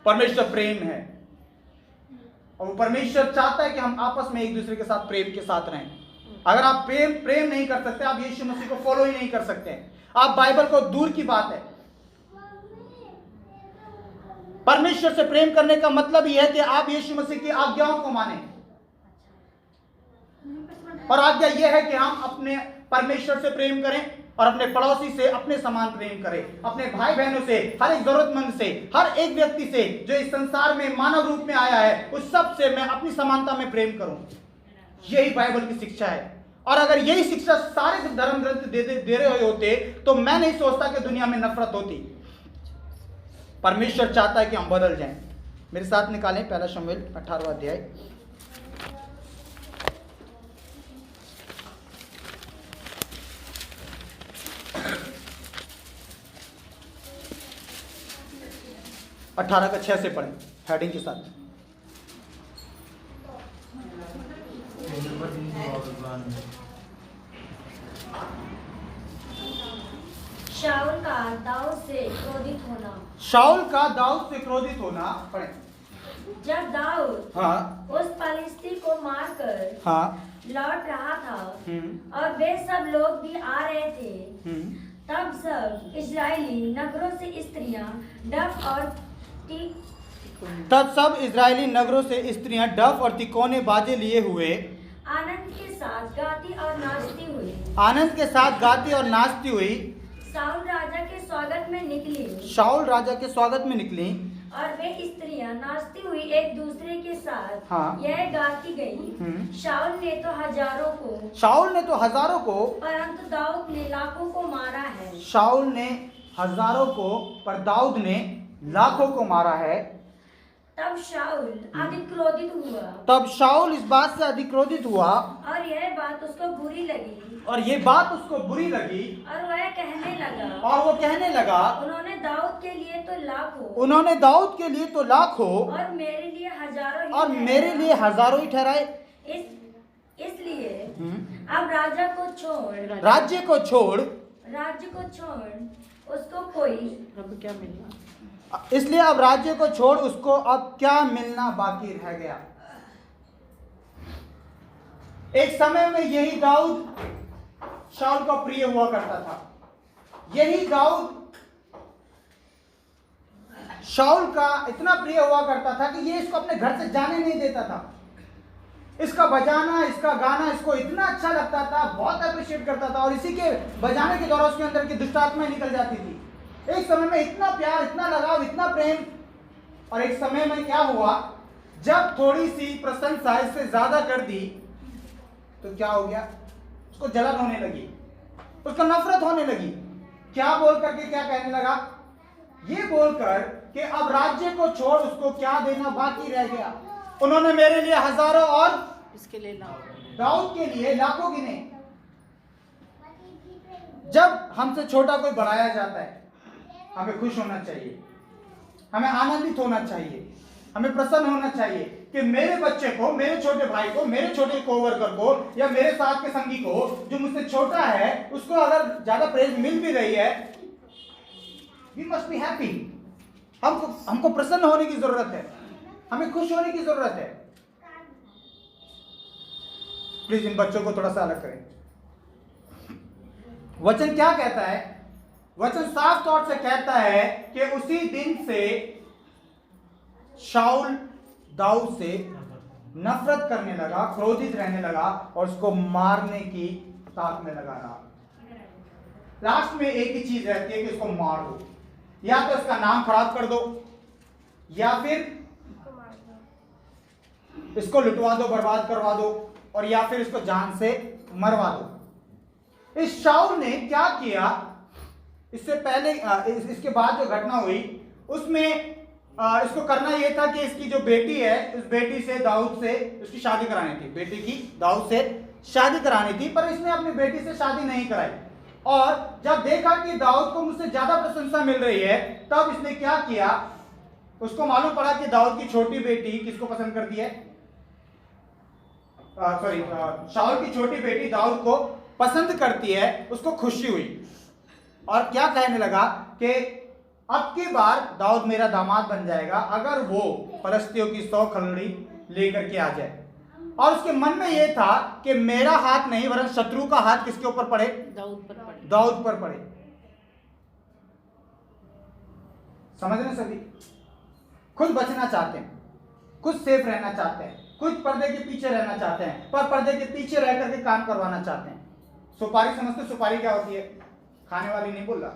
Speaker 1: परमेश्वर प्रेम है, और वो परमेश्वर चाहता है कि हम आपस में एक दूसरे के साथ प्रेम के साथ रहें। अगर आप प्रेम नहीं कर सकते, आप यीशु मसीह को फॉलो ही नहीं कर सकते, आप बाइबल को, दूर की बात है। परमेश्वर से प्रेम करने का मतलब यह है कि आप यीशु मसीह की आज्ञाओं को माने, और आज्ञा यह है कि हम अपने परमेश्वर से प्रेम करें और अपने पड़ोसी से अपने समान प्रेम करें, अपने भाई बहनों से, हर एक जरूरतमंद से, हर एक व्यक्ति से जो इस संसार में मानव रूप में आया है, उस सब से मैं अपनी समानता में प्रेम करूं। यही बाइबल की शिक्षा है। और अगर यही शिक्षा सारे धर्म ग्रंथ दे रहे होते, तो मैं नहीं सोचता कि दुनिया में नफरत होती। परमेश्वर चाहता है कि हम बदल जाएं। मेरे साथ निकालें पहला शमूएल 18वां अध्याय। अठारह का 6 से पढ़ें हेडिंग के साथ।
Speaker 2: शाऊल का दाऊद से क्रोधित होना।
Speaker 1: शाऊल का दाऊद से क्रोधित होना पढ़ें।
Speaker 2: जब दाऊद
Speaker 1: हाँ
Speaker 2: उस पलिश्ती को मारकर
Speaker 1: हाँ
Speaker 2: लौट रहा था और वे सब लोग भी आ रहे थे, तब सब इजरायली नगरों से स्त्रियां डफ और डफ और तिकोने बाजे लिए हुए आनंद के साथ गाती और नाचती हुई शाऊल राजा के स्वागत में निकली। और वे स्त्रियां नाचती हुई एक दूसरे के साथ यह गाती गई, शाऊल ने तो हजारों को परंतु दाऊद ने लाखों को मारा है।
Speaker 1: शाऊल ने हजारों को, पर दाऊद ने लाखों को मारा है।
Speaker 2: तब शाऊल अधिक क्रोधित हुआ।
Speaker 1: तब शाऊल इस बात से अधिक क्रोधित हुआ,
Speaker 2: और यह बात उसको बुरी लगी।
Speaker 1: और
Speaker 2: वह कहने लगा, उन्होंने दाऊद के लिए तो लाखों और मेरे लिए हजारों ही ठहराए। इसलिए अब राज्य को छोड़ उसको कोई
Speaker 3: क्या मिलना।
Speaker 1: इसलिए अब राज्य को छोड़ उसको अब क्या मिलना बाकी रह गया। एक समय में यही दाऊद शाऊल का प्रिय हुआ करता था। यही दाऊद शाऊल का इतना प्रिय हुआ करता था कि ये इसको अपने घर से जाने नहीं देता था। इसका बजाना, इसका गाना इसको इतना अच्छा लगता था, बहुत अप्रिशिएट करता था, और इसी के बजाने के द्वारा उसके अंदर की दुष्ट आत्माएं निकल जाती थी। एक समय में इतना प्यार, इतना लगाव, इतना प्रेम, और एक समय में क्या हुआ जब थोड़ी सी प्रशंसा इससे ज्यादा कर दी तो क्या हो गया, उसको जलन होने लगी, उसको नफरत होने लगी। क्या बोल करके क्या कहने लगा, ये बोलकर कि अब राज्य को छोड़ उसको क्या देना बाकी रह गया। उन्होंने मेरे लिए हजारों और
Speaker 3: इसके लिए लाओ।
Speaker 1: दाऊद के लिए लाखों गिने। जब हमसे छोटा कोई बढ़ाया जाता है हमें खुश होना चाहिए, हमें आनंदित होना चाहिए, हमें प्रसन्न होना चाहिए कि मेरे बच्चे को, मेरे छोटे भाई को, मेरे छोटे कोवर्कर को या मेरे साथ के संगी को जो मुझसे छोटा है उसको अगर ज्यादा प्रेज मिल भी रही है, वी मस्ट बी हैप्पी। हमको प्रसन्न होने की जरूरत है, हमें खुश होने की जरूरत है। प्लीज इन बच्चों को थोड़ा सा अलग करें। वचन क्या कहता है, वचन साफ तौर से कहता है कि उसी दिन से शाऊल दाऊद से नफरत करने लगा, क्रोधित रहने लगा और उसको मारने की ताक में लगा रहा। लास्ट में एक ही चीज रहती है कि उसको मार दो, या तो इसका नाम खराब कर दो या फिर इसको लुटवा दो, बर्बाद करवा दो, और या फिर इसको जान से मरवा दो। इस शाऊल ने क्या किया, इससे पहले इसके बाद जो घटना हुई उसमें इसको करना यह था कि इसकी जो बेटी है उस बेटी से दाऊद से उसकी शादी करानी थी, बेटी की दाऊद से शादी करानी थी, पर इसने अपनी बेटी से शादी नहीं कराई। और जब देखा कि दाऊद को मुझसे ज्यादा प्रशंसा मिल रही है तब इसने क्या किया, उसको मालूम पड़ा कि दाऊद की छोटी बेटी किसको पसंद करती है, शाऊल की छोटी बेटी दाऊद को पसंद करती है। उसको खुशी हुई और क्या कहने लगा कि अब की बार दाऊद मेरा दामाद बन जाएगा अगर वो फलस्तियों की 100 खलड़ी लेकर के आ जाए। और उसके मन में यह था कि मेरा हाथ नहीं वरन शत्रु का हाथ किसके ऊपर पड़े,
Speaker 3: दाऊद पर पड़े,
Speaker 1: दाऊद पर पड़े। समझ रहे सभी, खुद बचना चाहते हैं, खुद सेफ रहना चाहते हैं, खुद पर्दे के पीछे रहना चाहते हैं, पर पर्दे के पीछे रह करके काम करवाना चाहते हैं। सुपारी समझते, सुपारी क्या होती है, खाने वाली नहीं बोल रहा,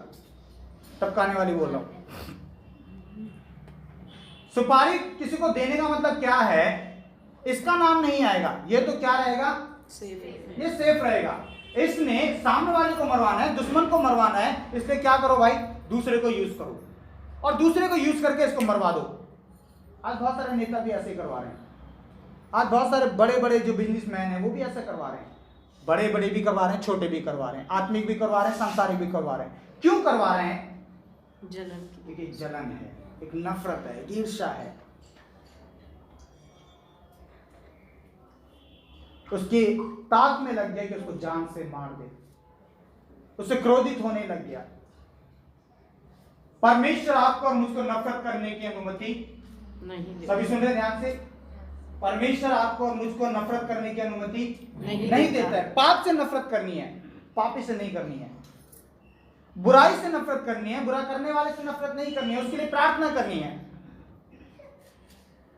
Speaker 1: टपकाने वाली बोल रहा हूं। सुपारी किसी को देने का मतलब क्या है, इसका नाम नहीं आएगा, ये तो क्या रहेगा, ये सेफ रहेगा। इसने सामने वाले को मरवाना है, दुश्मन को मरवाना है, इसलिए क्या करो भाई, दूसरे को यूज करो और दूसरे को यूज करके इसको मरवा दो। आज बहुत सारे नेता भी ऐसे करवा रहे हैं, आज बहुत सारे बड़े बड़े जो बिजनेसमैन हैं वो भी ऐसा करवा रहे हैं, बड़े बड़े भी करवा रहे हैं, छोटे भी करवा रहे हैं, आत्मिक भी करवा रहे हैं, सांसारिक भी करवा रहे हैं। क्यों करवा रहे हैं,
Speaker 3: जलन की,
Speaker 1: एक जलन है, एक नफरत है, एक ईर्ष्या है, उसकी ताक में लग गया कि उसको जान से मार दे, उससे क्रोधित होने लग गया। परमेश्वर आपको और मुझको नफरत करने की अनुमति
Speaker 3: नहीं,
Speaker 1: सभी सुन रहे ध्यान से, परमेश्वर आपको और मुझको नफरत करने की अनुमति नहीं देता है। पाप से नफरत करनी है, पापी से नहीं करनी है, बुराई से नफरत करनी है, बुरा करने वाले से नफरत नहीं करनी है, उसके लिए प्रार्थना करनी है।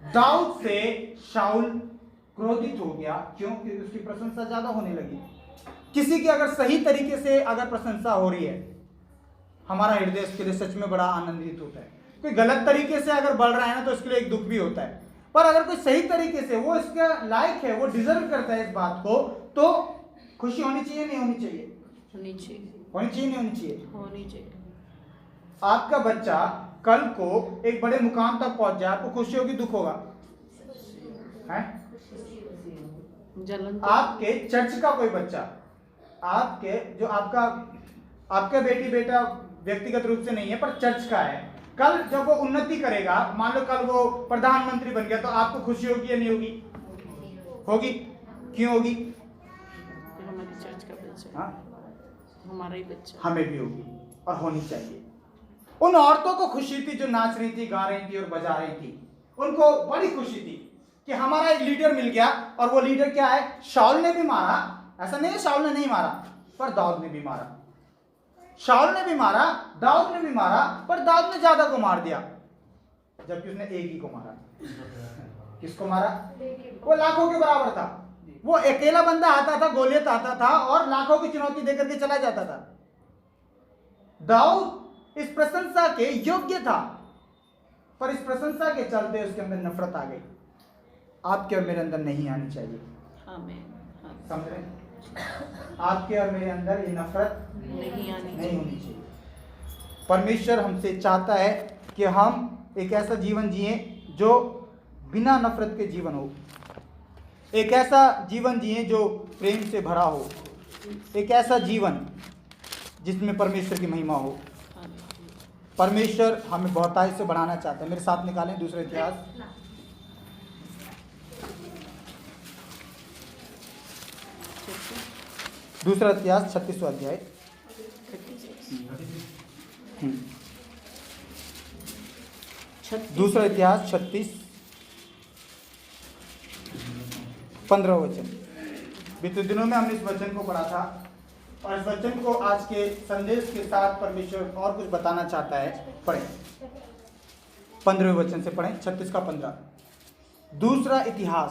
Speaker 1: दाऊद से शाऊल क्रोधित हो गया, क्योंकि उसकी प्रशंसा ज्यादा होने लगी। किसी की अगर सही तरीके से अगर प्रशंसा हो रही है, हमारा हृदय उसके लिए सच में बड़ा आनंदित होता है। कोई गलत तरीके से अगर बढ़ रहा है ना तो उसके लिए एक दुख भी होता है, पर अगर कोई सही तरीके से वो इसका लायक है, वो डिजर्व करता है इस बात को, तो खुशी होनी चाहिए, नहीं होनी चाहिए,
Speaker 3: होनी चाहिए,
Speaker 1: होनी चाहिए, नहीं होनी चाहिए,
Speaker 3: होनी चाहिए।
Speaker 1: आपका बच्चा कल को एक बड़े मुकाम तक पहुंच जाए, आपको खुशी होगी, दुख होगा, है?
Speaker 3: जलन
Speaker 1: आपके चर्च का कोई बच्चा, आपके जो आपका बेटी बेटा व्यक्तिगत रूप से नहीं है पर चर्च का है, कल जब वो उन्नति करेगा, मान लो कल वो प्रधानमंत्री बन गया, तो आपको खुशी होगी या नहीं होगी, होगी। क्यों होगी,
Speaker 3: हमारी चर्च का बच्चा,
Speaker 1: हाँ?
Speaker 3: हमारा ही बच्चा,
Speaker 1: हमें भी होगी और होनी चाहिए। उन औरतों को खुशी थी जो नाच रही थी, गा रही थी और बजा रही थी, उनको बड़ी खुशी थी कि हमारा एक लीडर मिल गया। और वो लीडर क्या है, शाऊल ने भी मारा, ऐसा नहीं है शाऊल ने नहीं मारा, पर दाऊद ने भी मारा। शाऊल ने भी मारा, दाऊद ने भी मारा, पर दाऊद ने ज्यादा को मार दिया, जबकि उसने एक ही को मारा। किसको मारा, वो लाखों के बराबर था, वो अकेला बंदा आता था, गोलियत आता था और लाखों की चुनौती देकर के चला जाता था। दाऊद इस प्रशंसा के योग्य था, पर इस प्रशंसा के चलते उसके अंदर नफरत आ गई। आपके और मेरे अंदर नहीं आनी चाहिए।
Speaker 3: आमीन।
Speaker 1: समझ रहे हैं? आपके और मेरे अंदर ये नफरत
Speaker 3: नहीं
Speaker 1: नहीं होनी चाहिए। परमेश्वर हमसे चाहता है कि हम एक ऐसा जीवन जिए जो बिना नफरत के जीवन हो, एक ऐसा जीवन जिए जो प्रेम से भरा हो, एक ऐसा जीवन जिसमें परमेश्वर की महिमा हो। परमेश्वर हमें बहुतायत से बढ़ाना चाहता है। मेरे साथ निकालें दूसरा इतिहास, दूसरा इतिहास 36वां अध्याय। दूसरा इतिहास 36 15 वचन। बीते दिनों में हमने इस वचन को पढ़ा था और इस वचन को आज के संदेश के साथ परमेश्वर और कुछ बताना चाहता है। पढ़ें 15वें वचन से पढ़ें, 36 का 15। दूसरा इतिहास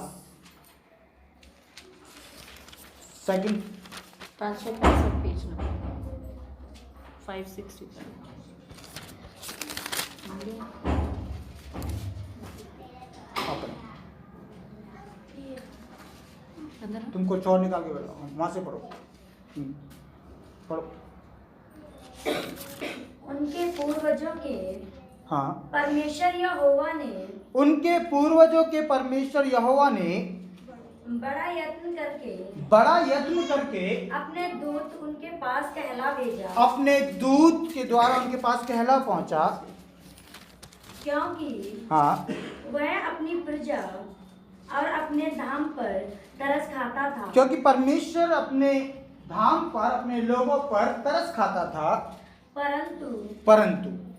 Speaker 1: 2
Speaker 3: 565 पेज नंबर 565।
Speaker 1: तुम कुछ और निकाल के बैठो, वहां से पढ़ो। पढ़ो।
Speaker 2: उनके पूर्वजों के
Speaker 1: हाँ,
Speaker 2: परमेश्वर यहोवा ने
Speaker 1: उनके पूर्वजों के परमेश्वर यहोवा ने
Speaker 2: बड़ा यत्न करके
Speaker 1: अपने
Speaker 2: दूत उनके पास कहला भेजा,
Speaker 1: अपने दूत के द्वारा उनके पास कहला पहुंचा,
Speaker 2: क्योंकि
Speaker 1: हाँ,
Speaker 2: वह अपनी प्रजा और अपने धाम पर तरस खाता था।
Speaker 1: क्योंकि परमेश्वर अपने धाम पर, अपने लोगों पर तरस खाता था। परंतु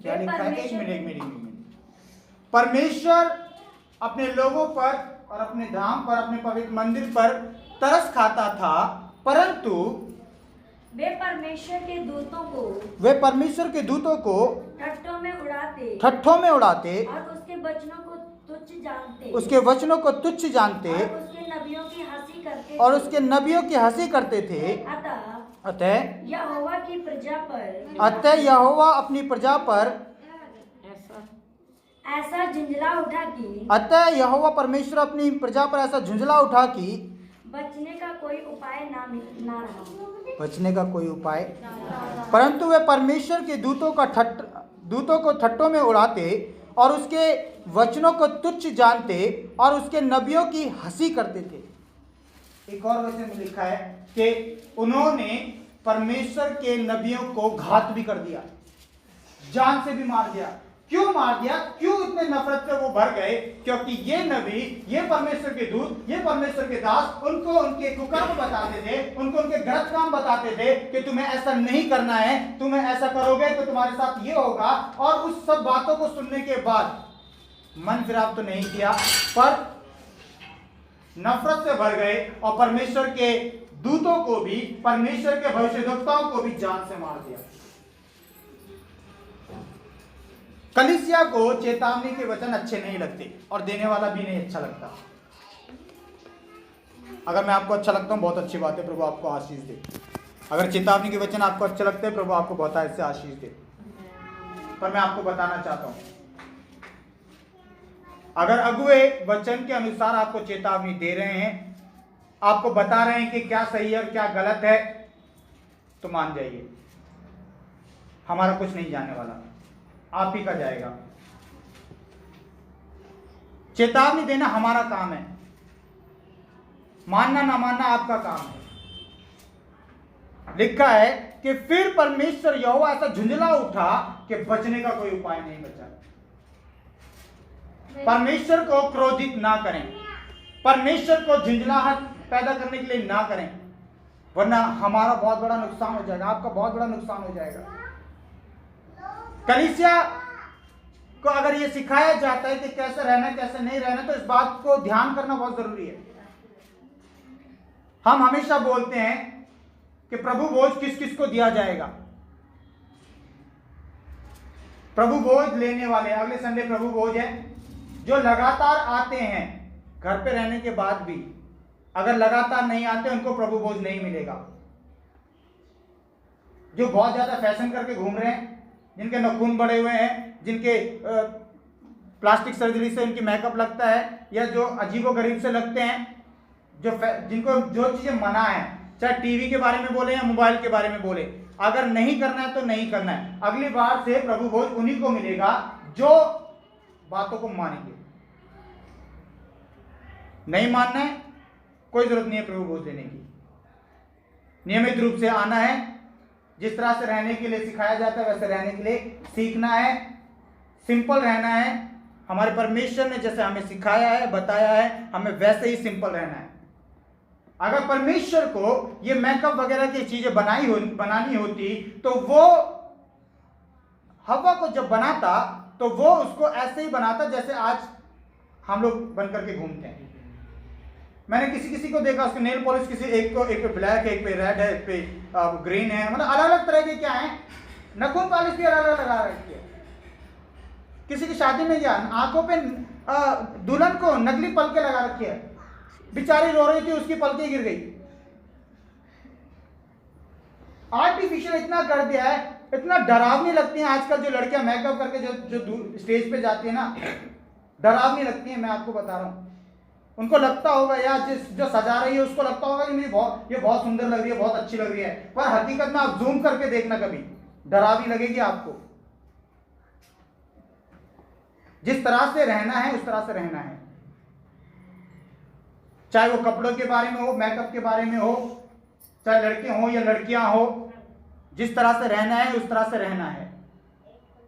Speaker 1: क्या लिखा है? एक मिनट। परमेश्वर अपने लोगों पर और अपने धाम पर, अपने पवित्र मंदिर पर तरस खाता था, परंतु
Speaker 2: वे परमेश्वर के दूतों को ठट्ठों में उड़ाते और उसके वचनों को तुच्छ जानते और उसके नबियों की हंसी करते थे। अतः यहोवा अपनी प्रजा पर ऐसा झुंझला उठा कि
Speaker 1: अतः यहोवा परमेश्वर अपनी प्रजा पर ऐसा झुंझला उठा कि
Speaker 2: बचने का कोई उपाय ना रहा।
Speaker 1: परंतु वे परमेश्वर के दूतों को ठट्ठों में उड़ाते और उसके वचनों को तुच्छ जानते और उसके नबियों की हंसी करते थे। एक और वचन में लिखा है कि उन्होंने परमेश्वर के नबियों को घात भी कर दिया, जान से भी मार दिया। क्यों मार दिया? क्यों इतने नफरत से वो भर गए? क्योंकि ये नबी, ये परमेश्वर के दूत, ये परमेश्वर के दास उनको उनके कुकर्म बताते थे, उनको उनके गलत काम बताते थे कि तुम्हें ऐसा नहीं करना है, तुम्हें ऐसा करोगे तो तुम्हारे साथ ये होगा। और उस सब बातों को सुनने के बाद मन फिराव तो नहीं किया, पर नफरत से भर गए और परमेश्वर के दूतों को भी, परमेश्वर के भविष्यद्वक्ताओं को भी जान से मार दिया। कलीसिया को चेतावनी के वचन अच्छे नहीं लगते और देने वाला भी नहीं अच्छा लगता। अगर मैं आपको अच्छा लगता हूं, बहुत अच्छी बात है, प्रभु आपको आशीष दे। अगर चेतावनी के वचन आपको अच्छे लगते हैं, प्रभु आपको बहुत ऐसे आशीष दे। पर मैं आपको बताना चाहता हूं, अगर अगुए वचन के अनुसार आपको चेतावनी दे रहे हैं, आपको बता रहे हैं कि क्या सही है और क्या गलत है, तो मान जाइए, हमारा कुछ नहीं जाने वाला, आप ही का जाएगा। चेतावनी देना हमारा काम है, मानना ना मानना आपका काम है। लिखा है कि फिर परमेश्वर यहोवा ऐसा झुंझला उठा कि बचने का कोई उपाय नहीं बचा। परमेश्वर को क्रोधित ना करें, परमेश्वर को झुंझलाहट पैदा करने के लिए ना करें, वरना हमारा बहुत बड़ा नुकसान हो जाएगा, आपका बहुत बड़ा नुकसान हो जाएगा। कलीसिया को अगर ये सिखाया जाता है कि कैसे रहना कैसे नहीं रहना, तो इस बात को ध्यान करना बहुत जरूरी है। हम हमेशा बोलते हैं कि प्रभु भोज किस किस को दिया जाएगा। प्रभु भोज लेने वाले, अगले संडे प्रभु भोज है, जो लगातार आते हैं घर पे रहने के बाद भी, अगर लगातार नहीं आते उनको प्रभु भोज नहीं मिलेगा। जो बहुत ज्यादा फैशन करके घूम रहे हैं, जिनके नखून बड़े हुए हैं, जिनके प्लास्टिक सर्जरी से उनकी मेकअप लगता है, या जो अजीबोगरीब से लगते हैं, जिनको जो चीजें मना है, चाहे टीवी के बारे में बोले या मोबाइल के बारे में बोले, अगर नहीं करना है तो नहीं करना है। अगली बार से प्रभु भोज उन्हीं को मिलेगा जो बातों को मानेंगे। नहीं मानना है, कोई जरूरत नहीं है प्रभु भोज देने की। नियमित रूप से आना है, जिस तरह से रहने के लिए सिखाया जाता है वैसे रहने के लिए सीखना है, सिंपल रहना है। हमारे परमेश्वर ने जैसे हमें सिखाया है, बताया है, हमें वैसे ही सिंपल रहना है। अगर परमेश्वर को ये मेकअप वगैरह की चीजें बनानी होती तो वो हवा को जब बनाता तो वो उसको ऐसे ही बनाता जैसे आज हम लोग बन करके घूमते हैं। मैंने किसी को देखा, उसके नेल पॉलिश किसी एक पे ब्लैक है, एक पे रेड है, एक पे ग्रीन है, मतलब अलग अलग तरह के क्या है, नखून पॉलिश भी अलग अलग लगा रखी है। किसी की शादी में गया, आंखों पे दुल्हन को नकली पलके लगा रखी है, बेचारी रो रही थी, उसकी पलके गिर गई। आर्टिफिशियल इतना कर दिया है, इतना डरावनी लगती है आजकल जो लड़कियां मेकअप करके जो स्टेज पे जाती है ना, डरावनी लगती है। मैं आपको बता रहा हूं, उनको लगता होगा यार जो सजा रही है उसको लगता होगा कि ये बहुत सुंदर लग रही है, बहुत अच्छी लग रही है, पर हकीकत में आप जूम करके देखना, कभी डरावनी लगेगी आपको। जिस तरह से रहना है उस तरह से रहना है, चाहे वो कपड़ों के बारे में हो, मेकअप के बारे में हो, चाहे लड़के हो या लड़कियां हो, जिस तरह से रहना है उस तरह से रहना है।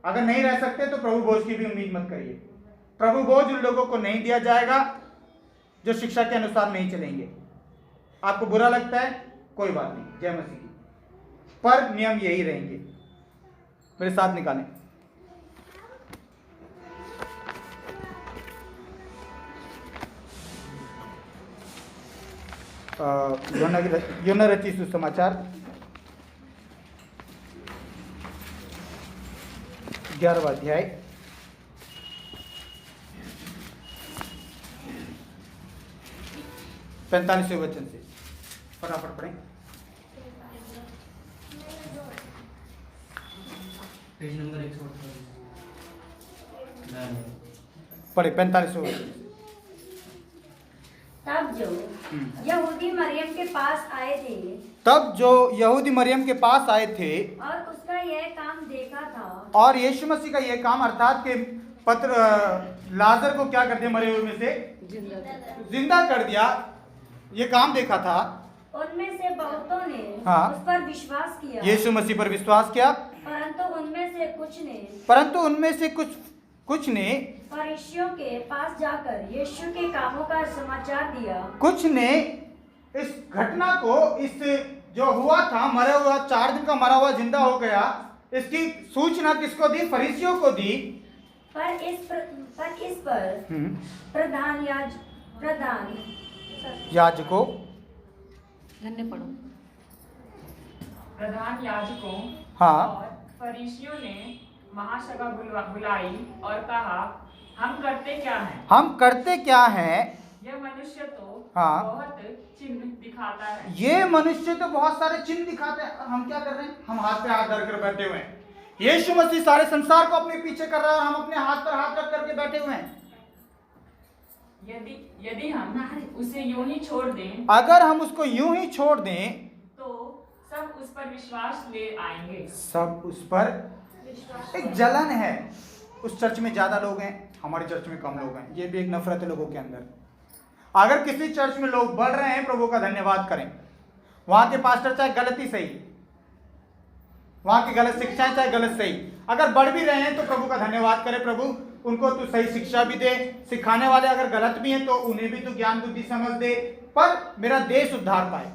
Speaker 1: अगर नहीं रह सकते तो प्रभु भोज की भी उम्मीद मत करिए। प्रभु भोज उन लोगों को नहीं दिया जाएगा जो शिक्षा के अनुसार नहीं चलेंगे। आपको बुरा लगता है, कोई बात नहीं, जय मसीह की, पर नियम यही रहेंगे। मेरे साथ निकालें, यूहन्ना रचित सुसमाचार 11वां अध्याय 45वें वचन से फटाफट पढ़ें।
Speaker 4: पेज नंबर 128
Speaker 1: पढ़े 45वें वचन।
Speaker 2: तब जो यहूदी मरियम के पास आए थे,
Speaker 1: तब जो यहूदी मरियम के पास आए थे
Speaker 2: और उसका यह काम देखा था,
Speaker 1: और यीशु मसीह का यह काम, अर्थात के पत्र लाजर को क्या कर दिया, मरे हुए में से जिंदा कर दिया, ये काम देखा था,
Speaker 2: उनमें से बहुतों ने
Speaker 1: हाँ,
Speaker 2: उस पर विश्वास किया,
Speaker 1: यीशु मसीह पर विश्वास किया,
Speaker 2: परंतु उनमें से कुछ ने फरीसियों के पास जाकर यीशु के कामों का समाचार दिया। कुछ ने इस घटना को, इस जो हुआ था, मरा हुआ 4 दिन का मरा हुआ जिंदा हो गया, इसकी सूचना किसको दी? फरीसियों को दी। पर इस पर प्रधान याजकों,
Speaker 3: धन्य पढ़ो,
Speaker 5: प्रधान याजकों
Speaker 1: हाँ,
Speaker 5: और फरीसियों ने महासभा बुलाई और कहा, हम करते क्या हैं? यह मनुष्य तो
Speaker 1: हाँ,
Speaker 5: बहुत चिन्ह दिखाता है।
Speaker 1: ये मनुष्य तो बहुत सारे चिन्ह दिखाते हैं। हम क्या कर रहे हैं? हम हाथ पे हाथ धर कर बैठे हुए हैं। यीशु मसीह सारे संसार को अपने पीछे कर रहा है और हम अपने हाथ पर हाथ रख करके बैठे हुए हैं।
Speaker 5: यदि हम उसे यूं ही छोड़ दें,
Speaker 1: अगर हम उसको यूं ही छोड़ दें
Speaker 5: तो सब उस पर विश्वास ले आएंगे।
Speaker 1: सब उस पर, एक जलन है। उस चर्च में ज्यादा लोग हैं, हमारे चर्च में कम लोग हैं, ये भी एक नफरत है लोगों के अंदर। अगर किसी चर्च में लोग बढ़ रहे हैं, प्रभु का धन्यवाद करें। वहां के पास्टर चाहे गलत ही सही, वहां की गलत शिक्षाएं चाहे गलत सही, अगर बढ़ भी रहे हैं तो प्रभु का धन्यवाद करें। प्रभु उनको तो सही शिक्षा भी दे, सिखाने वाले अगर गलत भी हैं तो उन्हें भी तो ज्ञान बुद्धि समझ दे, पर मेरा देश उद्धार पाए।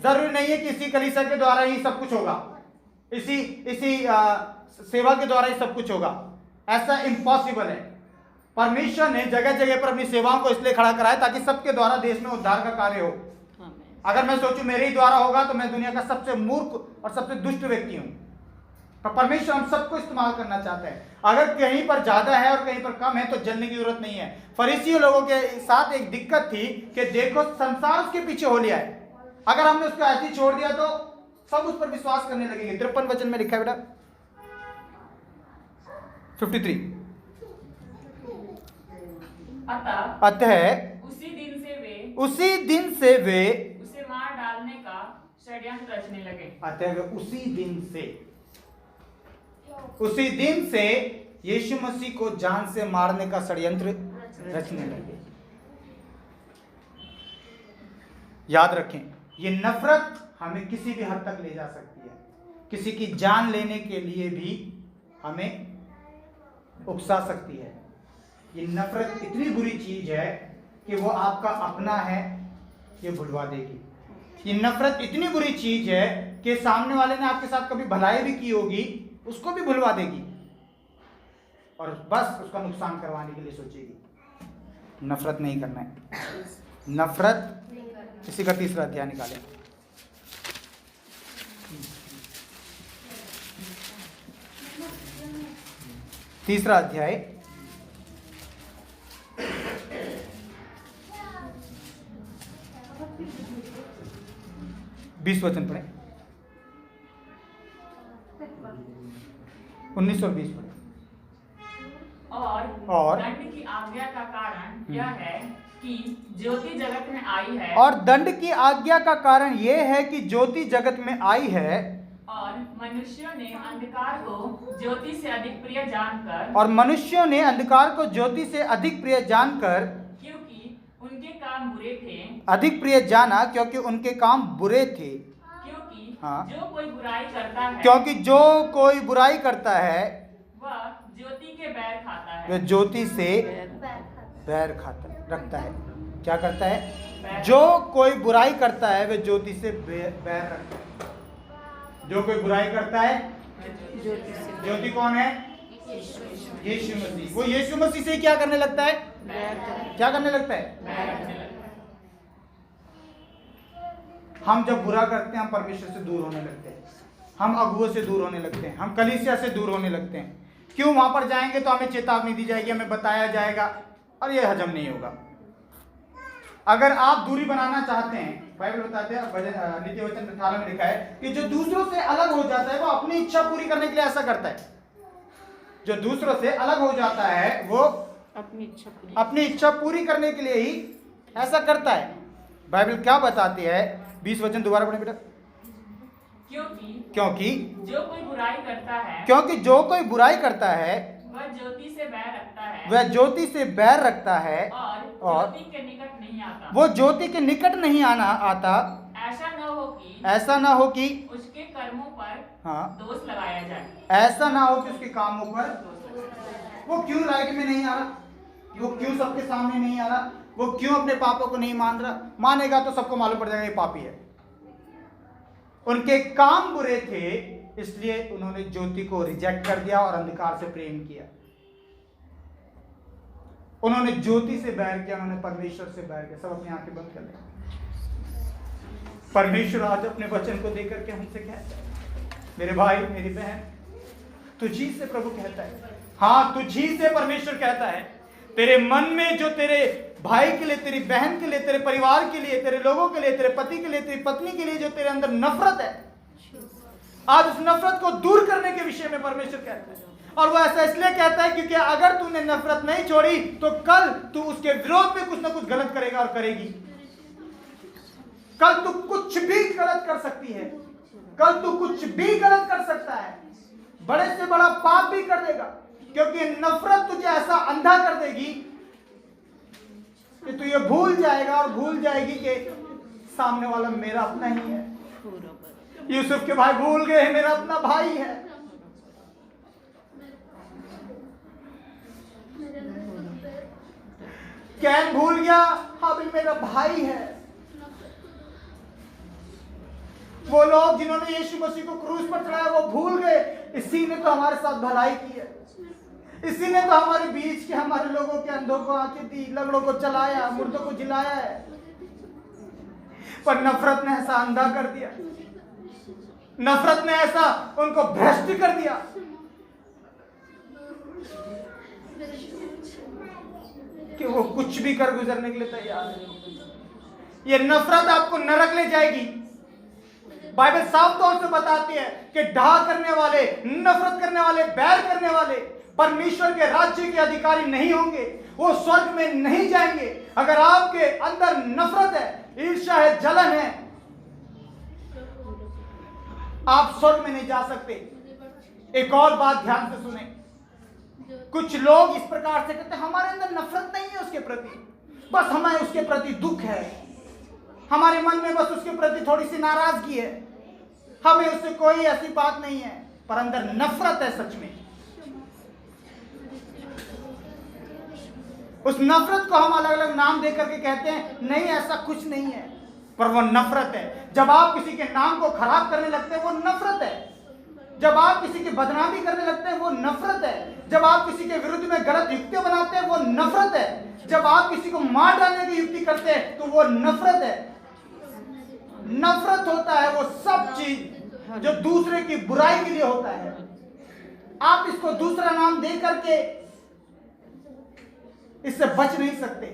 Speaker 1: जरूरी नहीं है कि इसी कलीसिया के द्वारा ही सब कुछ होगा, इसी सेवा के द्वारा ही सब कुछ होगा, ऐसा इम्पॉसिबल है। परमेश्वर ने जगह जगह पर अपनी सेवाओं को इसलिए खड़ा कराया ताकि सबके द्वारा देश में उद्धार का कार्य हो। अगर मैं सोचूं मेरे ही द्वारा होगा तो मैं दुनिया का सबसे मूर्ख और सबसे दुष्ट व्यक्ति हूं। पर परमेश्वर हम सबको इस्तेमाल करना चाहता है। अगर कहीं पर ज्यादा है और कहीं पर कम है तो जलने की जरूरत नहीं है। फरीसी लोगों के साथ एक दिक्कत थी कि देखो संसार उसके पीछे हो लिया है, अगर हमने उसको ऐसे ही छोड़ दिया तो सब उस पर विश्वास करने लगेंगे। 53 वचन में लिखा है बेटा 53,
Speaker 5: अतः उसी दिन से वे उसे मार डालने का षड्यंत्र रचने लगे।
Speaker 1: अतः वे उसी दिन से यीशु मसीह को जान से मारने का षड्यंत्र रचने लगे। याद रखें, ये नफरत हमें किसी भी हद तक ले जा सकती है। किसी की जान लेने के लिए भी हमें उकसा सकती है। ये नफरत इतनी बुरी चीज है कि वो आपका अपना है ये भुलवा देगी। ये नफरत इतनी बुरी चीज है कि सामने वाले ने आपके साथ कभी भलाई भी की होगी उसको भी भुलवा देगी और बस उसका नुकसान करवाने के लिए सोचेगी। नफरत नहीं करना है। नफरत, इसी का तीसरा अध्याय निकालें। तीसरा अध्याय 20 वचन पढ़े, 19 और 20 पढ़े।
Speaker 5: और दंड की आज्ञा का कारण यह है कि ज्योति जगत में आई है।
Speaker 1: और दंड की आज्ञा का कारण यह है कि ज्योति जगत में आई है
Speaker 5: और मनुष्यों ने अंधकार को ज्योति से अधिक प्रिय जानकर क्योंकि उनके काम बुरे थे,
Speaker 1: अधिक प्रिय जाना क्योंकि उनके काम बुरे थे।
Speaker 5: क्योंकि
Speaker 1: हाँ।
Speaker 5: जो कोई बुराई करता है
Speaker 1: क्योंकि जो कोई बुराई करता है
Speaker 5: वह ज्योति के बैर खाता है।
Speaker 1: वह ज्योति से बैर रखता है। क्या करता है? जो कोई बुराई करता है वह ज्योति से बैर रखता है। जो कोई बुराई करता है, ज्योति कौन है? यीशु मसीह। वो यीशु मसीह से क्या करने लगता है? क्या करने लगता है? हम जब बुरा करते हैं हम परमेश्वर से दूर होने लगते हैं, हम अगुओं से दूर होने लगते हैं, हम कलीसिया से दूर होने लगते हैं। क्यों? वहां पर जाएंगे तो हमें चेतावनी दी जाएगी, हमें बताया जाएगा और ये हजम नहीं होगा। अगर आप दूरी बनाना चाहते हैं, बाइबल बताते हैं, नीति वचन 18 में लिखा है कि जो दूसरों से अलग हो जाता है वो अपनी इच्छा पूरी करने के लिए ऐसा करता है। जो दूसरों से अलग हो जाता है वो अपनी इच्छा पूरी करने के लिए ही ऐसा करता है। बाइबल क्या बताती है? 20 वचन दोबारा पढ़े बेटा। क्योंकि
Speaker 5: जो कोई बुराई करता है, वह ज्योति से बैर रखता है और
Speaker 1: ज्योति के निकट नहीं आता।
Speaker 5: वो ज्योति के निकट नहीं आता।
Speaker 1: ऐसा ना हो कि
Speaker 5: उसके कर्मों पर
Speaker 1: हाँ,
Speaker 5: दोष लगाया जाए।
Speaker 1: ऐसा ना हो कि उसके कामों पर वो क्यों लाइट में नहीं आ रहा, वो क्यों सबके सामने नहीं आ रहा, वो क्यों अपने पापों को नहीं मान रहा। मानेगा तो सबको मालूम पड़ जाएगा ये पापी है। उनके काम बुरे थे इसलिए उन्होंने ज्योति को रिजेक्ट कर दिया और अंधकार से प्रेम किया। उन्होंने ज्योति से बैर किया, उन्होंने परमेश्वर से बैर किया। सब अपनी आंखें बंद कर लें। परमेश्वर आज अपने वचन को देकर के हमसे कहता है, मेरे भाई मेरी बहन, तुझी से प्रभु कहता है, हाँ तुझी से परमेश्वर कहता है। तेरे मन में जो तेरे भाई के लिए, तेरी बहन के लिए, तेरे परिवार के लिए, तेरे लोगों के लिए, तेरे पति के लिए, तेरी पत्नी के लिए जो तेरे अंदर नफरत है, आज उस नफरत को दूर करने के विषय में परमेश्वर कहता है। और वो ऐसा इसलिए कहता है क्योंकि अगर तूने नफरत नहीं छोड़ी तो कल तू उसके विरोध में कुछ ना कुछ गलत करेगा और करेगी। कल तू कुछ भी गलत कर सकती है, कल तू कुछ भी गलत कर सकता है, बड़े से बड़ा पाप भी कर देगा, क्योंकि नफरत तुझे ऐसा अंधा कर देगी कि तू ये भूल जाएगा और भूल जाएगी कि सामने वाला मेरा अपना ही है। यूसुफ के भाई भूल गए मेरा अपना भाई है। कैन भूल गया हाबिल मेरा भाई है। वो लोग जिन्होंने यीशु मसीह को क्रूस पर चढ़ाया वो भूल गए, इसी ने तो हमारे साथ भलाई की है, इसी ने तो हमारे बीच के हमारे लोगों के अंधों को आंखें दी, लंगड़ों को चलाया, मुर्दों को जिलाया है। पर नफरत ने ऐसा अंधा कर दिया, नफरत ने ऐसा उनको भ्रष्ट कर दिया कि वो कुछ भी कर गुजरने के लिए तैयार है। ये नफरत आपको नरक ले जाएगी। बाइबल साफ तौर से बताती है कि ढा करने वाले, नफरत करने वाले, बैर करने वाले परमेश्वर के राज्य के अधिकारी नहीं होंगे, वो स्वर्ग में नहीं जाएंगे। अगर आपके अंदर नफरत है, ईर्ष्या है, जलन है, आप स्वर्ग में नहीं जा सकते। एक और बात ध्यान से सुने, कुछ लोग इस प्रकार से कहते हैं हमारे अंदर नफरत नहीं है उसके प्रति, बस हमें उसके प्रति दुख है, हमारे मन में बस उसके प्रति थोड़ी सी नाराजगी है, हमें उससे कोई ऐसी बात नहीं है, पर अंदर नफरत है। सच में उस नफरत को हम अलग अलग नाम देकर के कहते हैं नहीं ऐसा कुछ नहीं है, पर वो नफरत है। जब आप किसी के नाम को खराब करने लगते हैं वो नफरत है। जब आप किसी की बदनामी करने लगते हैं वो नफरत है। जब आप किसी के विरुद्ध में गलत युक्ति बनाते हैं वो नफरत है। जब आप किसी को मार डालने की युक्ति करते हैं तो वो नफरत है। नफरत होता है वो सब चीज जो दूसरे की बुराई के लिए होता है। आप इसको दूसरा नाम दे करके इससे बच नहीं सकते।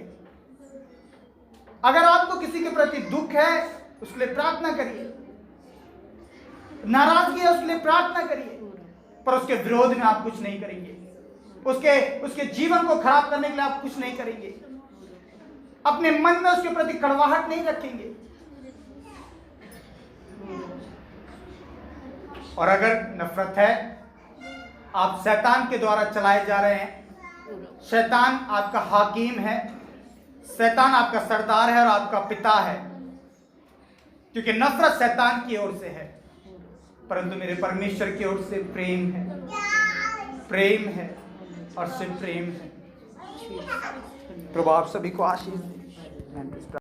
Speaker 1: अगर आपको किसी के प्रति दुख है उसके लिए प्रार्थना करिए, नाराजगी है उसके लिए प्रार्थना करिए, पर उसके विरोध में आप कुछ नहीं करेंगे, उसके जीवन को खराब करने के लिए आप कुछ नहीं करेंगे, अपने मन में उसके प्रति कड़वाहट नहीं रखेंगे। और अगर नफरत है, आप शैतान के द्वारा चलाए जा रहे हैं, शैतान आपका हाकिम है, शैतान आपका सरदार है और आपका पिता है, क्योंकि नफरत शैतान की ओर से है, परंतु मेरे परमेश्वर की ओर से प्रेम है, प्रेम है और सिर्फ प्रेम है। प्रभु आप सभी को आशीष दे।